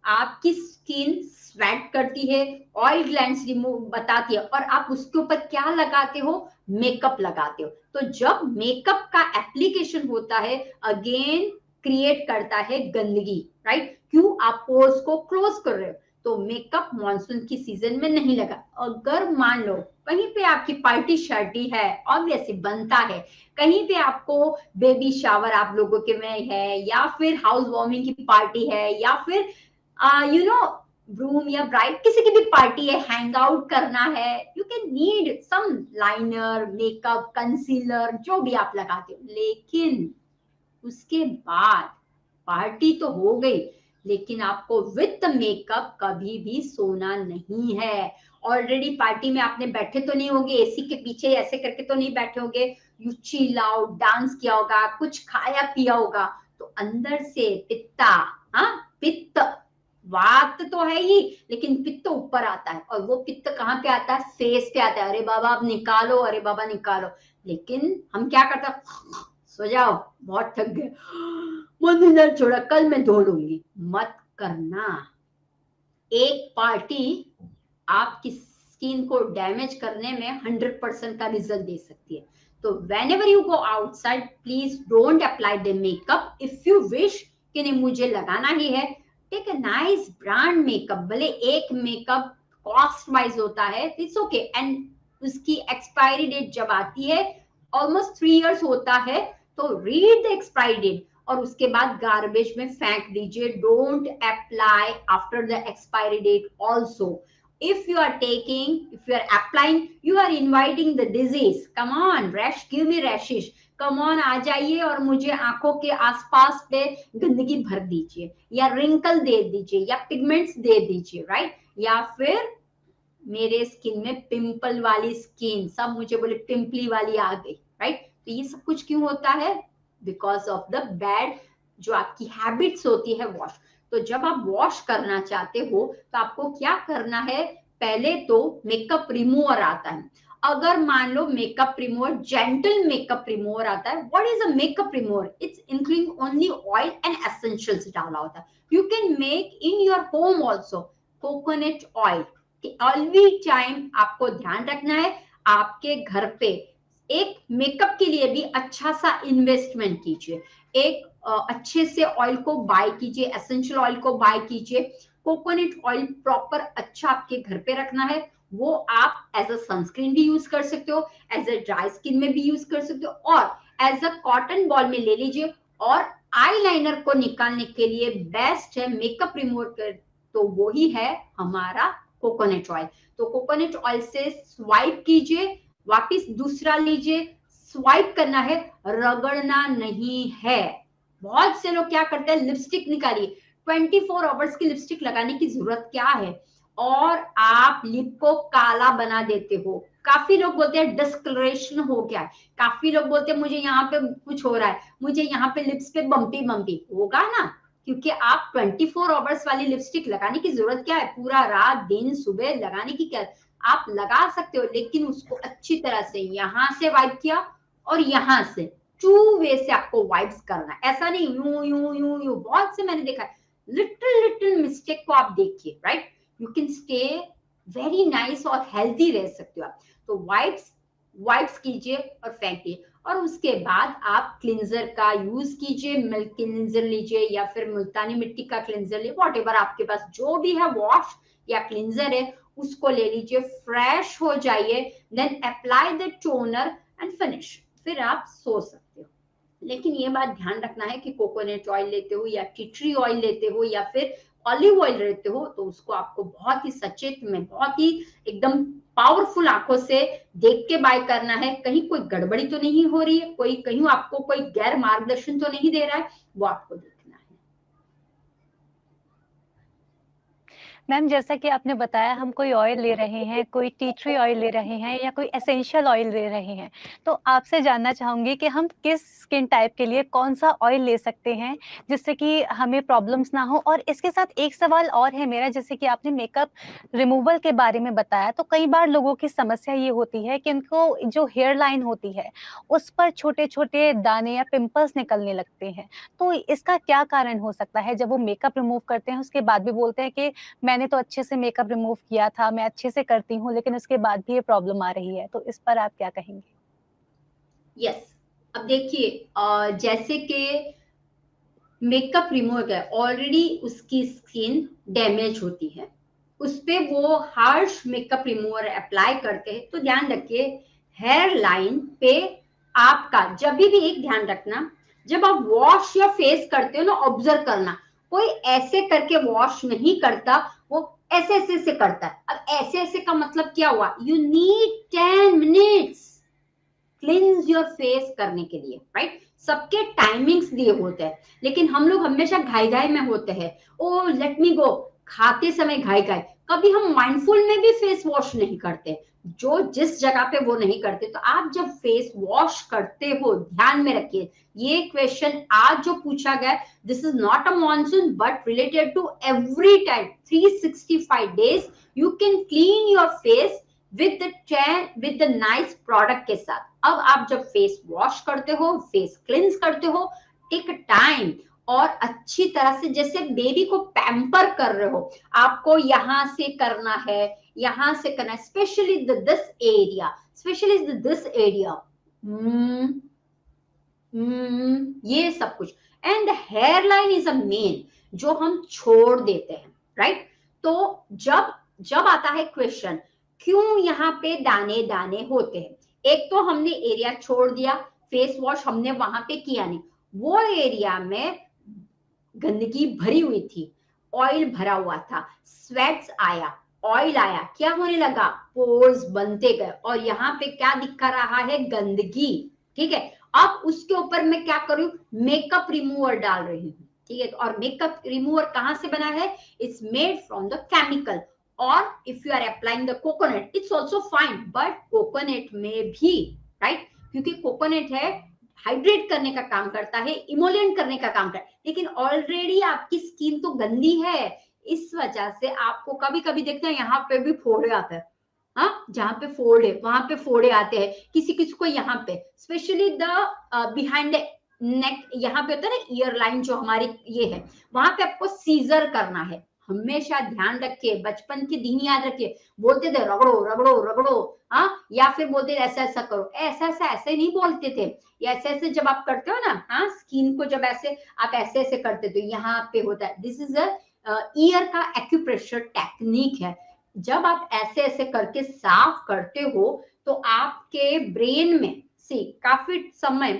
Speaker 2: आपकी स्किन स्वेट करती है, ऑयल ग्लैंड्स रिमूव बताती है, और आप उसके ऊपर क्या लगाते हो, मेकअप लगाते हो। तो जब मेकअप का एप्लीकेशन होता है, अगेन क्रिएट करता है गंदगी, राइट? क्यों? आप पोर्स को क्लोज कर रहे हो। तो मेकअप मॉनसून की सीजन में नहीं लगा। अगर मान लो कहीं पे आपकी पार्टी शार्टी है, ऑब्वियसली बनता है, कहीं पे आपको बेबी शावर आप लोगों के में है, या फिर हाउस वार्मिंग की पार्टी है, या फिर यू नो ब्रूम या ब्राइड किसी की भी पार्टी है, हैंग आउट करना है, you can need some liner, makeup, concealer, जो भी आप लगाते हो। लेकिन उसके बाद पार्टी तो हो गई, लेकिन आपको विद मेकअप कभी भी सोना नहीं है। ऑलरेडी पार्टी में आपने बैठे तो नहीं होगे एसी के पीछे ऐसे करके तो नहीं बैठे होगे, यू चिल आउट, डांस किया होगा, कुछ खाया पिया होगा, तो अंदर से पित्ता, हाँ पित्त, वात तो है ही, लेकिन पित्त ऊपर आता है। और वो पित्त कहाँ पे आता है? फेस पे आता है। अरे बाबा अब निकालो, अरे बाबा निकालो। लेकिन हम क्या करते हैं? सो जाओ, बहुत थक गए, मन दर्द छोड़ा, कल मैं धो लूंगी। मत करना। एक पार्टी आपकी स्किन को डैमेज करने में 100% का रिजल्ट दे सकती है। तो whenever you go outside, please don't apply the makeup. If you wish कि नहीं मुझे लगाना ही है, take a nice brand makeup. भले एक मेकअप कॉस्ट वाइज होता है, इट्स ओके, एंड उसकी एक्सपायरी डेट जब आती है, ऑलमोस्ट 3 years होता है, तो रीड द एक्सपायरी डेट और उसके बाद गार्बेज में फेंक दीजिए। Don't apply after the expiry date also. If you are taking, if you are applying, you are inviting the disease. Come on, rash, give me rashes. Come on, आ जाइए और मुझे आंखों के आसपास पे गंदगी भर दीजिए, या रिंकल दे दीजिए, या पिगमेंट्स दे दीजिए, राइट? या फिर मेरे स्किन में पिंपल वाली स्किन, सब मुझे बोले पिंपली वाली आ गई, राइट? तो ये सब कुछ क्यों होता है? बिकॉज ऑफ द बैड जो आपकी हैबिट्स होती है वॉश। तो जब आप वॉश करना चाहते हो तो आपको क्या करना है? पहले तो मेकअप रिमूवर आता है। अगर मान लो makeup remover, gentle makeup remover आता है। What is a makeup remover? It's including only oil and essentials डाला होता है। You can make in your home also coconut oil. Always time आपको ध्यान रखना है, आपके घर पे एक मेकअप के लिए भी अच्छा सा इन्वेस्टमेंट कीजिए। एक अच्छे से ऑयल को बाय कीजिए, एसेंशियल ऑयल को बाय कीजिए। कोकोनट ऑयल प्रॉपर अच्छा आपके घर पे रखना है। वो आप एज अ सनस्क्रीन भी यूज कर सकते हो, एज अ ड्राई स्किन में भी यूज कर सकते हो, और एज अ कॉटन बॉल में ले लीजिए। और आईलाइनर को निकालने के लिए बेस्ट है मेकअप रिमूवर कर, तो वो ही है हमारा कोकोनट ऑयल। तो कोकोनट ऑयल से स्वाइप कीजिए, वापिस दूसरा लीजिए, स्वाइप करना है, रगड़ना नहीं है। बहुत से लोग क्या करते हैं, लिपस्टिक निकालिए, 24 आवर्स की लिपस्टिक लगाने की जरूरत क्या है, और आप लिप को काला बना देते हो। काफी लोग बोलते हैं डिस्कलरेशन हो गया है, काफी लोग बोलते हैं मुझे यहाँ पे कुछ हो रहा है, मुझे यहाँ पे लिप्स पे बम्पी बम्पी होगा ना, क्योंकि आप 24 आवर्स वाली लिपस्टिक लगाने की जरूरत क्या है? पूरा रात दिन सुबह लगाने की क्या? आप लगा सकते हो, लेकिन उसको अच्छी तरह से यहाँ से वाइप किया और यहाँ से 2 वे से आपको वाइप्स करना है। ऐसा नहीं यूं यूं यूं यूं, बहुत से मैंने देखा है। लिटिल लिटिल मिस्टेक को आप देखिए, right? You can stay very nice और हेल्दी रह सकते हो आप। तो वाइप्स वाइप्स कीजिए और फेंकिए, और उसके बाद आप क्लिंजर का यूज कीजिए। मिल्क क्लिंजर लीजिए या फिर मुल्तानी मिट्टी का क्लिंजर लीजिए, वॉट आपके पास जो भी है वॉश या क्लिंजर है उसको ले लीजिए, फ्रेश हो जाइए, then apply the toner and finish, फिर आप सो सकते हो। लेकिन ये बात ध्यान रखना है कि कोकोनट ऑयल लेते हो या टी ट्री ऑयल लेते हो या फिर ऑलिव ऑयल लेते हो, तो उसको आपको बहुत ही सचेत में, बहुत ही एकदम पावरफुल आंखों से देख के बाय करना है। कहीं कोई गड़बड़ी तो नहीं हो रही है, कोई कहीं आपको कोई गैर मार्गदर्शन तो नहीं दे रहा है, वो आपको देखना है।
Speaker 1: मैम जैसा कि आपने बताया हम कोई ऑयल ले रहे हैं, कोई टी ट्री ऑयल ले रहे हैं या कोई एसेंशियल ऑयल ले रहे हैं, तो आपसे जानना चाहूँगी कि हम किस स्किन टाइप के लिए कौन-सा ऑयल ले सकते हैं, जिससे कि हमें प्रॉब्लम्स ना हो? और इसके साथ एक सवाल और है मेरा, जैसे कि आपने मेकअप रिमूवल के बारे में बताया, तो कई बार लोगों की समस्या ये होती है कि उनको जो हेयर लाइन होती है, उस पर छोटे-छोटे दाने या पिंपल्स निकलने लगते हैं। तो इसका क्या कारण हो सकता है? जब वो मेकअप रिमूव करते हैं, उसके बाद भी बोलते हैं कि मैंने तो अच्छे से मेकअप रिमूव किया था, मैं अच्छे से करती हूँ, लेकिन उसके बाद भी ये प्रॉब्लम आ रही है, तो इस पर आप क्या कहेंगे?
Speaker 2: यस, अब देखिए जैसे कि मेकअप रिमूवर है, ऑलरेडी उसकी स्किन डैमेज होती है, उस पे वो हार्श मेकअप रिमूवर अप्लाई करते हैं, तो ध्यान रखिए हेयर लाइन पे आपका जब भी एक ध्यान रखना, जब आप वॉश या फेस करते हो ना, ऑब्जर्व करना, कोई ऐसे करके वॉश नहीं करता, वो ऐसे ऐसे से करता है। अब ऐसे ऐसे का मतलब क्या हुआ, you need 10 minutes क्लींस your face करने के लिए, राइट? सबके टाइमिंग्स दिए होते हैं, लेकिन हम लोग हमेशा घाई घाई में होते हैं, ओ लेट मी गो, खाते समय घाई घाई, कभी हम माइंडफुल में भी फेस वॉश नहीं करते, जो जिस जगह पे वो नहीं करते। तो आप जब फेस वॉश करते हो, ध्यान में रखिए, ये क्वेश्चन आज जो पूछा गया, this is not a monsoon but related to every time 365 days you can clean your face with the nice product के साथ। अब आप जब फेस वॉश करते हो, फेस क्लींस करते हो, टेक टाइम और अच्छी तरह से, जैसे बेबी को पैम्पर कर रहे हो, आपको यहां से करना है, यहां से करना है, specially this area, specially this area, ये सब कुछ। And hairline is a main जो हम छोड़ देते हैं, राइट? तो जब जब आता है क्वेश्चन क्यों यहाँ पे दाने दाने होते हैं, एक तो हमने एरिया छोड़ दिया, फेस वॉश हमने वहां पे किया नहीं, वो एरिया में गंदगी भरी हुई थी, ऑयल भरा हुआ था, स्वेट्स आया, ऑयल आया, क्या होने लगा, पोर्स बनते गए, और यहाँ पे क्या दिखा रहा है, गंदगी, ठीक है? अब उसके ऊपर मैं क्या करूं, मेकअप रिमूवर डाल रही हूँ, ठीक है? और मेकअप रिमूवर कहां से बना है, it's made from the chemical, और if you are applying the coconut it's also fine, but coconut में भी, राइट, क्योंकि कोकोनट है, हाइड्रेट करने का काम करता है, इमोलिएंट करने का काम करता है, लेकिन ऑलरेडी आपकी स्किन तो गंदी है, इस वजह से आपको कभी कभी देखते हैं यहाँ पे भी फोड़े आते हैं, हाँ, जहां पे फोल्ड है वहां पे फोड़े आते हैं, किसी किसी को यहाँ पे, स्पेशली द बिहाइंड नेक, यहाँ पे होता है ना ईयर लाइन जो हमारी ये है, वहां पे आपको सीजर करना है। हमेशा ध्यान रखिए, बचपन के दिन याद रखिए, बोलते थे रगड़ो रगड़ो रगड़ो, हाँ, या फिर बोलते ऐसा ऐसा करो, ऐसा ऐसा ऐसे नहीं बोलते थे, या ऐसे ऐसे जब आप करते हो ना, हाँ, स्किन को जब ऐसे आप ऐसे ऐसे करते थे, यहाँ पे होता है, दिस इज अ ईयर का एक्यूप्रेशर टेक्निक है। जब आप ऐसे ऐसे करके साफ करते हो, तो आपके ब्रेन में सी काफी समय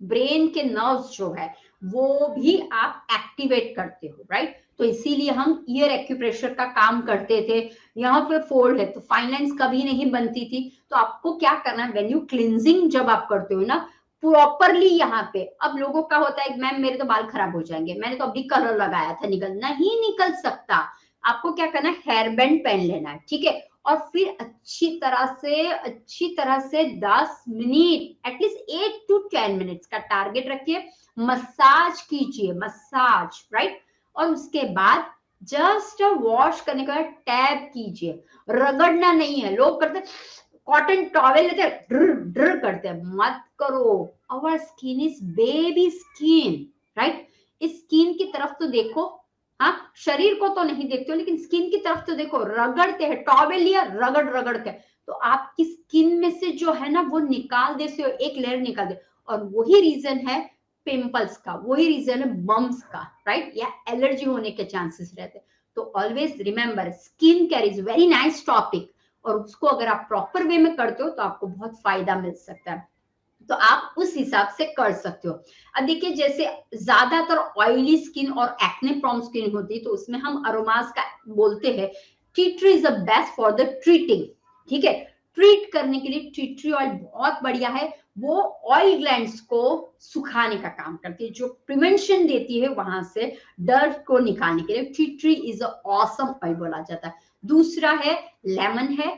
Speaker 2: ब्रेन के नर्व्स जो है वो भी आप एक्टिवेट करते हो, राइट? तो इसीलिए हम ईयर एक्यूप्रेशर का काम करते थे। यहाँ पे फोल्ड है तो फाइन लाइंस कभी नहीं बनती थी, तो आपको क्या करना है, वेन्यू क्लिनजिंग जब आप करते हो ना प्रॉपरली, यहाँ पे अब लोगों का होता है मैम मेरे तो बाल खराब हो जाएंगे, मैंने तो अभी कलर लगाया था, नहीं निकल सकता, आपको क्या करना है, हेयर बैंड पहन लेना है, ठीक है? और फिर अच्छी तरह से 10 मिनट, एटलीस्ट 8 to 10 मिनट्स का टारगेट रखिए, मसाज कीजिए, मसाज, राइट? और उसके बाद जस्ट वॉश करने के बाद टैब कीजिए, रगड़ना नहीं है। लोग करते कॉटन टॉवेल लेते हैं, ड्र ड्र करते हैं, मत करो, our skin is baby skin, right? इस स्किन की तरफ तो देखो, हाँ, शरीर को तो नहीं देखते हो, लेकिन स्किन की तरफ तो देखो, रगड़ते हैं, टॉवेल लिया, रगड़ रगड़ते हैं, तो आपकी स्किन में से जो है ना वो निकाल देते हो, एक लेयर निकाल दे, और वही रीजन है पिंपल्स का, वही रीजन है बम्स का, राइट? या एलर्जी होने के चांसेस रहते हैं। तो always remember, skin care is very nice topic, और उसको अगर आप प्रॉपर वे में करते हो तो आपको बहुत फायदा मिल सकता है, तो आप उस हिसाब से कर सकते हो। अब देखिए, जैसे ज्यादातर ऑयली स्किन और एक्ने प्रॉन स्किन होती है, तो उसमें हम अरोमास का बोलते हैं, tea tree is the best for the treating, ठीक है? ट्रीट करने के लिए टी ट्री ऑयल बहुत बढ़िया है, वो ऑयल ग्लैंड्स को सुखाने का काम करती है, जो प्रिवेंशन देती है वहां से डर्ट को निकालने के लिए tea tree is a awesome oil बोला जाता है। दूसरा है लेमन है,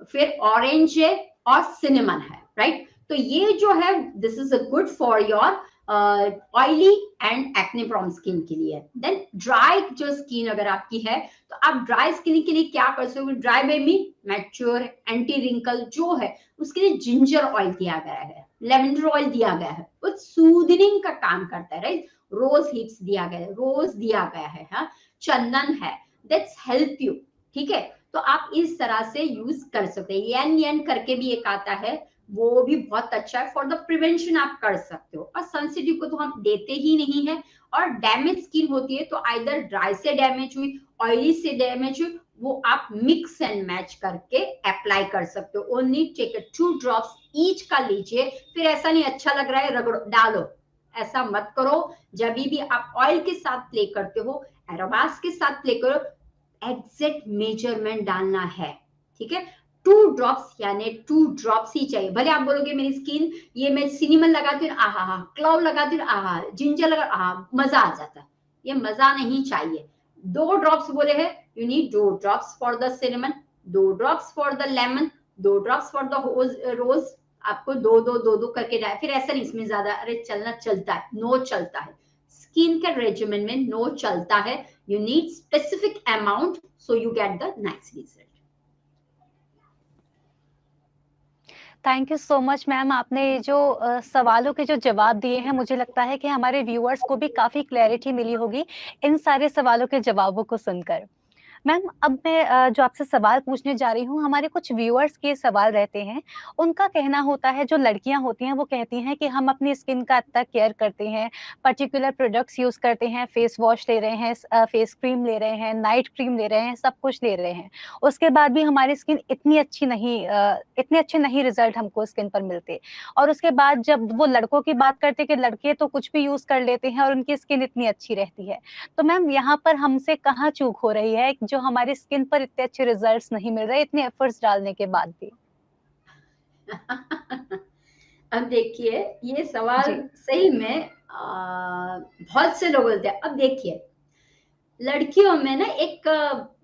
Speaker 2: फिर ऑरेंज है और सिनेमन है, राइट। तो ये जो है this is a good for your oily and acne prone skin के लिए। देन ड्राई जो स्किन अगर आपकी है तो आप ड्राई स्किन के लिए क्या कर सकते हो, dry baby mature anti wrinkle जो है उसके लिए जिंजर ऑयल दिया गया है, लेवेंडर ऑयल दिया गया है, वो सूदनिंग का काम करता है, राइट। रोज हिप्स दिया गया है, रोज दिया गया है, हाँ? चंदन है, दैट्स हेल्प यू, ठीक है। तो आप इस तरह से यूज कर सकते हैं। येन येन करके भी एक आता है, वो भी बहुत अच्छा है फॉर द प्रिवेंशन, आप कर सकते हो। और सेंसिटिव को तो हम देते ही नहीं है, और डैमेज स्किन होती है तो आइदर ड्राई से डैमेज हुई, ऑयली से डैमेज हुई, वो आप मिक्स एंड मैच करके अप्लाई कर सकते हो। ओनली टेक 2 ड्रॉप्स ईच का लीजिए, फिर ऐसा नहीं अच्छा लग रहा है रगड़ो डालो, ऐसा मत करो। जब भी आप ऑयल के साथ प्ले करते हो, एरोमास के साथ प्ले करो, एग्जैक्ट मेजरमेंट डालना है, ठीक है। 2 ड्रॉप्स यानी 2 ड्रॉप्स ही चाहिए। भले आप बोलोगे मेरी स्किन ये मैं सिनेमन लगाती हूँ, आहा हा, क्लव लगाती हूँ, आहा, जिंजर लगा, आहा, मजा आ जाता है। ये मजा नहीं चाहिए। 2 ड्रॉप्स बोले हैं, you need 2 drops for the cinnamon, 2 drops for the lemon, 2 drops for the rose. आपको दो दो दो दो करके डाल, फिर ऐसा नहीं इसमें ज्यादा अरे चलना चलता है, नो चलता है। स्किन के रेजिमेन में नो चलता है। You need specific amount so you get the nice result.
Speaker 1: Thank you so much ma'am, आपने जो सवालों के जो जवाब दिए हैं, मुझे लगता है कि हमारे व्यूअर्स को भी काफ़ी क्लैरिटी मिली होगी इन सारे सवालों के जवाबों को सुनकर। मैम, अब मैं जो आपसे सवाल पूछने जा रही हूँ, हमारे कुछ व्यूअर्स के सवाल रहते हैं। उनका कहना होता है, जो लड़कियाँ होती हैं वो कहती हैं कि हम अपनी स्किन का इतना केयर करते हैं, पर्टिकुलर प्रोडक्ट्स यूज़ करते हैं, फेस वॉश ले रहे हैं, फेस क्रीम ले रहे हैं, नाइट क्रीम ले रहे हैं, सब कुछ ले रहे हैं। उसके बाद भी हमारी स्किन इतने अच्छे नहीं रिजल्ट हमको स्किन पर मिलते। और उसके बाद जब वो लड़कों की बात करते हैं कि लड़के तो कुछ भी यूज़ कर लेते हैं और उनकी स्किन इतनी अच्छी रहती है। तो मैम, यहाँ पर हमसे कहाँ चूक हो रही है जो हमारी स्किन पर इतने अच्छे रिजल्ट्स नहीं मिल रहे इतने एफर्ट्स डालने के बाद भी?
Speaker 2: अब देखिए ये सवाल
Speaker 1: जी।
Speaker 2: सही में बहुत से लोग बोलते हैं। अब देखिए लड़कियों में ना एक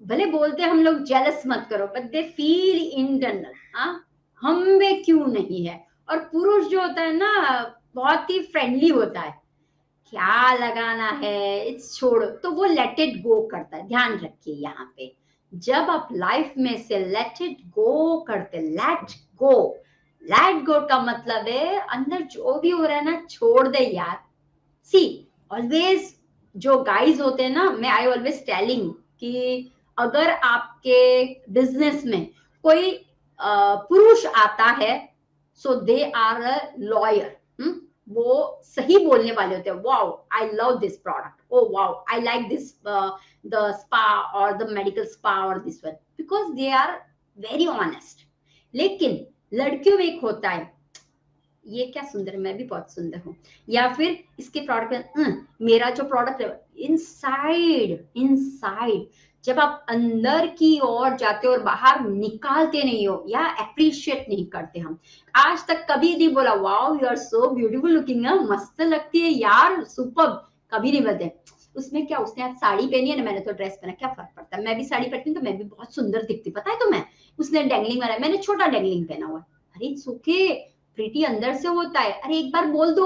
Speaker 2: भले बोलते हैं हम लोग जेलस मत करो, बट दे फील इंटरनल, हाँ हम में क्यों नहीं है। और पुरुष जो होता है ना बहुत ही फ्रेंडली होता है, क्या लगाना है इट्स छोड़ो, तो वो लेट इट गो करता है। ध्यान रखिए यहाँ पे, जब आप लाइफ में से लेट इट गो करते, लेट गो का मतलब है अंदर जो भी हो रहा है ना छोड़ दे यार। सी ऑलवेज जो गाइज होते हैं ना, मैं आई ऑलवेज टेलिंग कि अगर आपके बिजनेस में कोई पुरुष आता है, सो दे आर अ लॉयर, वो सही बोलने वाले होते हैं। Wow I love this product, oh wow I like this the spa और द मेडिकल स्पा और this one, because they are very honest. लेकिन लड़कियों में एक होता है, ये क्या सुंदर है, मैं भी बहुत सुंदर हूँ, या फिर इसके प्रोडक्ट मेरा जो प्रोडक्ट है इनसाइड जब आप अंदर की ओर जाते हो और बाहर निकालते नहीं हो या अप्रिशिएट नहीं करते। हम आज तक कभी नहीं बोला wow you are so beautiful looking, मस्त लगती है यार, सुपर, कभी नहीं बोलते। उसमें क्या, उसने आज साड़ी पहनी है ना, मैंने तो ड्रेस पहना, क्या फर्क पड़ता है, मैं भी साड़ी पहनती हूँ तो मैं भी बहुत सुंदर दिखती, पता है तो मैं, उसने डेंगलिंग वाला, मैंने छोटा डेंगलिंग पहना हुआ, अरे सुखे प्रीति अंदर से होता है। अरे एक बार बोल दो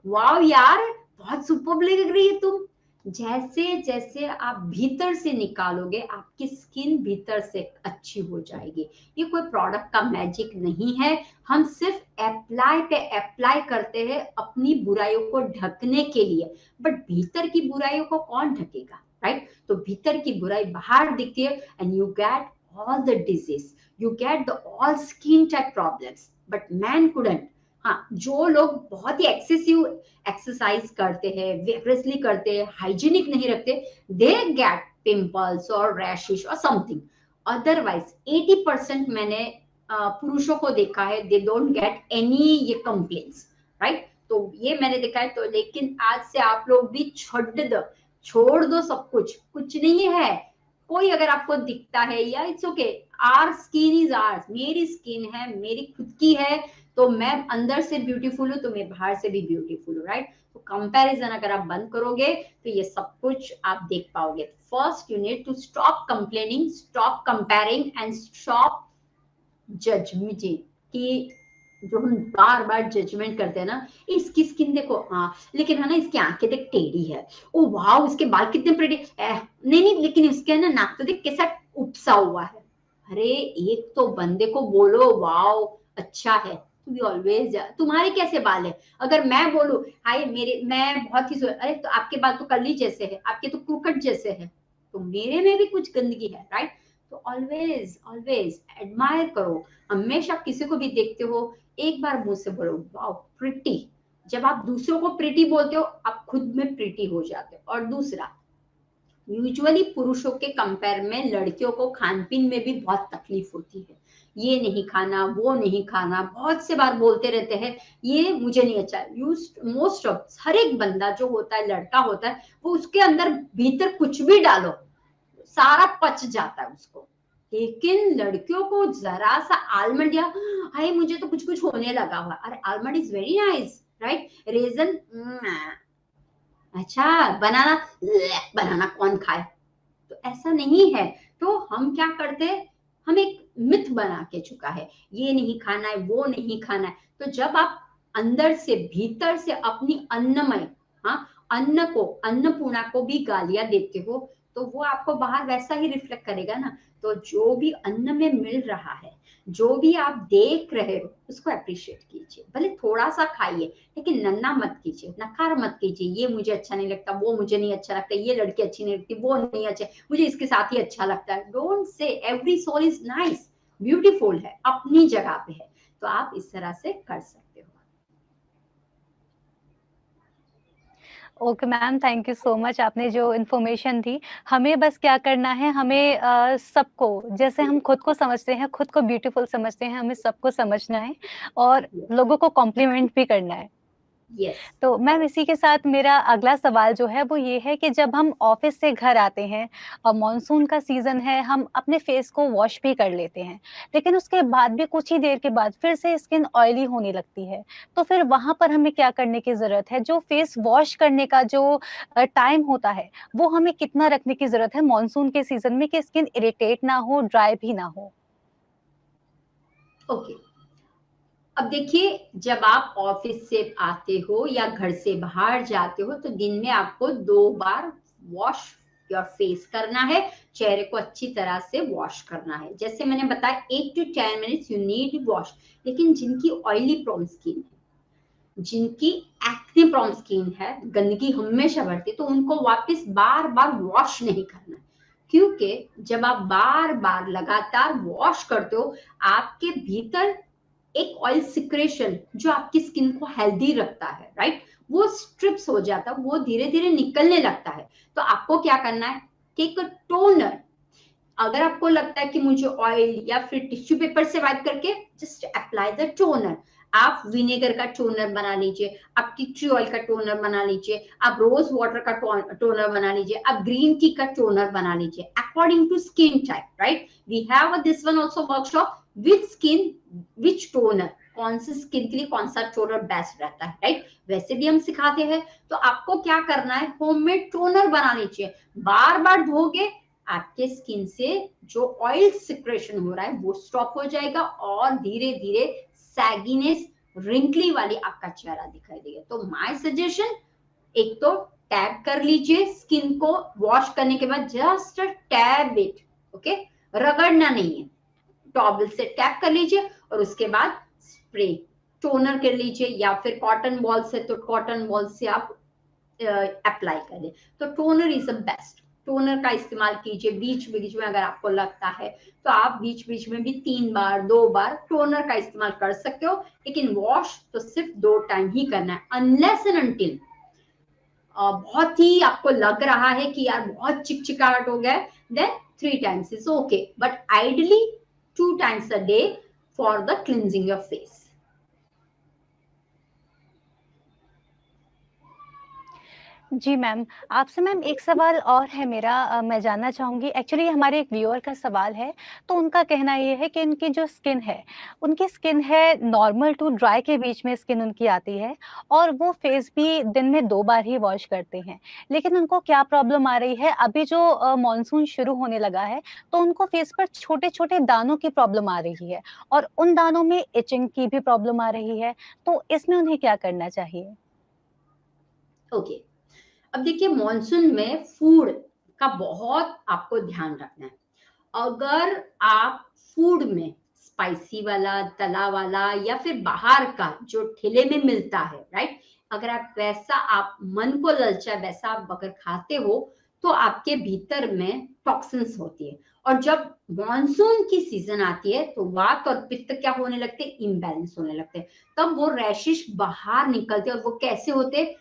Speaker 2: वाओ यार बहुत सुपर लग रही है तुम। जैसे जैसे आप भीतर से निकालोगे आपकी स्किन भीतर से अच्छी हो जाएगी। ये कोई प्रोडक्ट का मैजिक नहीं है, हम सिर्फ अप्लाई पे अप्लाई करते हैं अपनी बुराइयों को ढकने के लिए, बट भीतर की बुराइयों को कौन ढकेगा, राइट। तो भीतर की बुराई बाहर दिखती है and you get all the disease, you get the all skin type problems, but man couldn't। हाँ, जो लोग बहुत ही एक्सेसिव एक्सरसाइज करते हैं, विग्रेसली करते हैं, हाइजीनिक नहीं रखते, दे गेट पिंपल्स और रैशेस और समथिंग। अदरवाइज 80% मैंने पुरुषों को देखा है, दे डोंट गेट एनी ये कंप्लेंट्स, राइट। तो ये मैंने देखा है। तो लेकिन आज से आप लोग भी छोड़ दो सब कुछ, कुछ नहीं है। कोई अगर आपको दिखता है या it's okay, our skin is ours, मेरी स्किन है, मेरी खुद की है, तो मैं अंदर से ब्यूटीफुल हूँ तो मैं बाहर से भी ब्यूटीफुल हूँ, राइट। तो कंपैरिजन अगर आप बंद करोगे तो ये सब कुछ आप देख पाओगे। First you need to stop complaining, stop comparing and stop judgementing, कि जो हम बार बार जजमेंट करते हैं ना, इसकी स्किन देखो, हाँ लेकिन है ना इसकी आंखें देख टेढ़ी है, ओ वाह इसके बाल कितने प्रिटी, नहीं नहीं लेकिन इसके ना नाक तो देख कैसा उपसा हुआ है। अरे एक तो बंदे को बोलो वाओ अच्छा है, टू बी ऑलवेज तुम्हारे कैसे बाल है। अगर मैं बोलूं हाय मेरे, मैं बहुत ही अरे तो आपके बाल तो कर्ली जैसे है, आपके तो क्रूकट जैसे है, तो मेरे में भी कुछ गंदगी है, राइट। तो ऑलवेज ऑलवेज एडमायर करो, हमेशा किसी को भी देखते हो एक बार मुंह से बोलो वाओ प्रिटी। जब आप दूसरों को प्रिटी बोलते हो आप खुद में प्रिटी हो जाते हो। और दूसरा, यूजुअली पुरुषों के कंपेयर में लड़कियों को खान पीन में भी बहुत तकलीफ होती है, ये नहीं खाना वो नहीं खाना, बहुत से बार बोलते रहते हैं ये मुझे नहीं अच्छा। मोस्ट ऑफ हर एक बंदा जो होता है, लड़का होता है, वो उसके अंदर भीतर कुछ भी डालो सारा पच जाता है उसको। लेकिन लड़कियों को जरा सा आलमंड या हाय मुझे तो कुछ कुछ होने लगा हुआ, अरे almond is very nice, right. Raisin अच्छा, बनाना बनाना कौन खाए, तो ऐसा नहीं है। तो हम क्या करते हैं, हम एक मिथ बना के चुका है, ये नहीं खाना है वो नहीं खाना है। तो जब आप अंदर से भीतर से अपनी अन्नमय, हाँ अन्न को, अन्नपूर्णा को भी गालियां देते हो तो वो आपको बाहर वैसा ही रिफ्लेक्ट करेगा ना। तो जो भी अन्न में मिल रहा है, जो भी आप देख रहे हो उसको अप्रिशिएट कीजिए, भले थोड़ा सा खाइए लेकिन नन्ना मत कीजिए, नकार मत कीजिए, ये मुझे अच्छा नहीं लगता वो मुझे नहीं अच्छा लगता, ये लड़की अच्छी नहीं लगती वो नहीं अच्छा, मुझे इसके साथ ही अच्छा लगता है। Don't say every soul is nice, beautiful है अपनी जगह पे है। तो आप इस तरह से कर सकते हो।
Speaker 1: Okay ma'am, thank you so much, आपने जो इन्फॉर्मेशन दी। हमें बस क्या करना है, हमें सबको, जैसे हम खुद को समझते हैं, खुद को ब्यूटीफुल समझते हैं, हमें सबको समझना है और लोगों को कॉम्प्लीमेंट भी करना है।
Speaker 2: यस
Speaker 1: तो मैम इसी के साथ मेरा अगला सवाल जो है वो ये है कि जब हम ऑफिस से घर आते हैं और मॉनसून का सीजन है, हम अपने फेस को वॉश भी कर लेते हैं, लेकिन उसके बाद भी कुछ ही देर के बाद फिर से स्किन ऑयली होने लगती है। तो फिर वहां पर हमें क्या करने की जरूरत है? जो फेस वॉश करने का जो टाइम होता है वो हमें कितना रखने की जरूरत है मॉनसून के सीजन में, कि स्किन इरिटेट ना हो, ड्राई भी ना हो?
Speaker 2: ओके। अब देखिए, जब आप ऑफिस से आते हो या घर से बाहर जाते हो तो दिन में आपको 2 बार वॉश योर फेस करना है, चेहरे को अच्छी तरह से वॉश करना है। जैसे मैंने बताया 8 to 10 minutes you need wash. लेकिन जिनकी ऑयली प्रोन स्किन है, जिनकी एक्ने प्रोन स्किन है, गंदगी हमेशा बढ़ती है, तो उनको वापस बार बार वॉश नहीं करना, क्योंकि जब आप बार बार लगातार वॉश करते हो आपके भीतर एक ऑयल सिक्रेशन जो आपकी स्किन को हेल्दी रखता है, राइट, वो स्ट्रिप्स हो जाता है, वो धीरे धीरे निकलने लगता है। तो आपको क्या करना है, टेक अ टोनर। अगर आपको लगता है कि मुझे ऑयल या फिर टिश्यू पेपर से वाइप करके जस्ट अप्लाई द टोनर, आप विनेगर का टोनर बना लीजिए, आप टी ट्री ऑयल का टोनर बना लीजिए, आप रोज वाटर का टोनर बना लीजिए, आप ग्रीन टी का टोनर बना लीजिए, according to skin type, right. We have this one also workshop with skin, which toner, कौन सी स्किन के लिए कौन सा टोनर बेस्ट रहता है, राइट। वैसे भी हम सिखाते हैं। तो आपको क्या करना है, होममेड टोनर बना लीजिए, बार बार धोगे, आपके स्किन से जो ऑयल सिक्रेशन हो रहा है वो स्टॉप हो जाएगा और धीरे धीरे सैगीनेस, रिंकली वाली आपका चेहरा दिखाई देगा। तो माय सजेशन, एक तो टैब कर लीजिए स्किन को वॉश करने के बाद, जस्ट टैब इट, ओके, रगड़ना नहीं है, टॉवल से टैप कर लीजिए और उसके बाद स्प्रे टोनर कर लीजिए, या फिर कॉटन बॉल से तो कॉटन बॉल से आप अप्लाई कर दें। तो toner is the best, toner का इस्तेमाल कीजिए। बीच बीच में अगर आपको लगता है तो आप बीच बीच में भी 3 बार 2 बार टोनर का इस्तेमाल कर सकते हो, लेकिन वॉश तो सिर्फ 2 टाइम ही करना है, अनलेस एंड अनटिल बहुत ही आपको लग रहा है कि यार बहुत चिकचिकाहट हो गया, then 3 times is okay, but ideally 2 times a day for the cleansing your face.
Speaker 1: जी मैम, आपसे मैम एक सवाल और है मेरा, मैं जानना चाहूँगी, एक्चुअली हमारे एक व्यूअर का सवाल है, तो उनका कहना ये है कि उनकी जो स्किन है, उनकी स्किन है नॉर्मल टू ड्राई के बीच में स्किन उनकी आती है और वो फेस भी दिन में 2 बार ही वॉश करते हैं। लेकिन उनको क्या प्रॉब्लम आ रही है, अभी जो मानसून शुरू होने लगा है, तो उनको फेस पर छोटे-छोटे दानों की प्रॉब्लम आ रही है और उन दानों में इचिंग की भी प्रॉब्लम आ रही है, तो इसमें उन्हें क्या करना चाहिए?
Speaker 2: ओके, अब देखिए मॉनसून में फूड का बहुत आपको ध्यान रखना है। अगर आप फूड में स्पाइसी वाला, तला वाला या फिर बाहर का जो ठेले में मिलता है, राइट? अगर आप वैसा आप मन को ललचाए वैसा आप अगर खाते हो, तो आपके भीतर में टॉक्सिन्स होती है और जब मॉनसून की सीजन आती है तो वात और पित्त क्या होने लगते हैं, इम्बैलेंस होने लगते हैं। तब वो रैशेस बाहर निकलते हैं और वो कैसे होते हैं,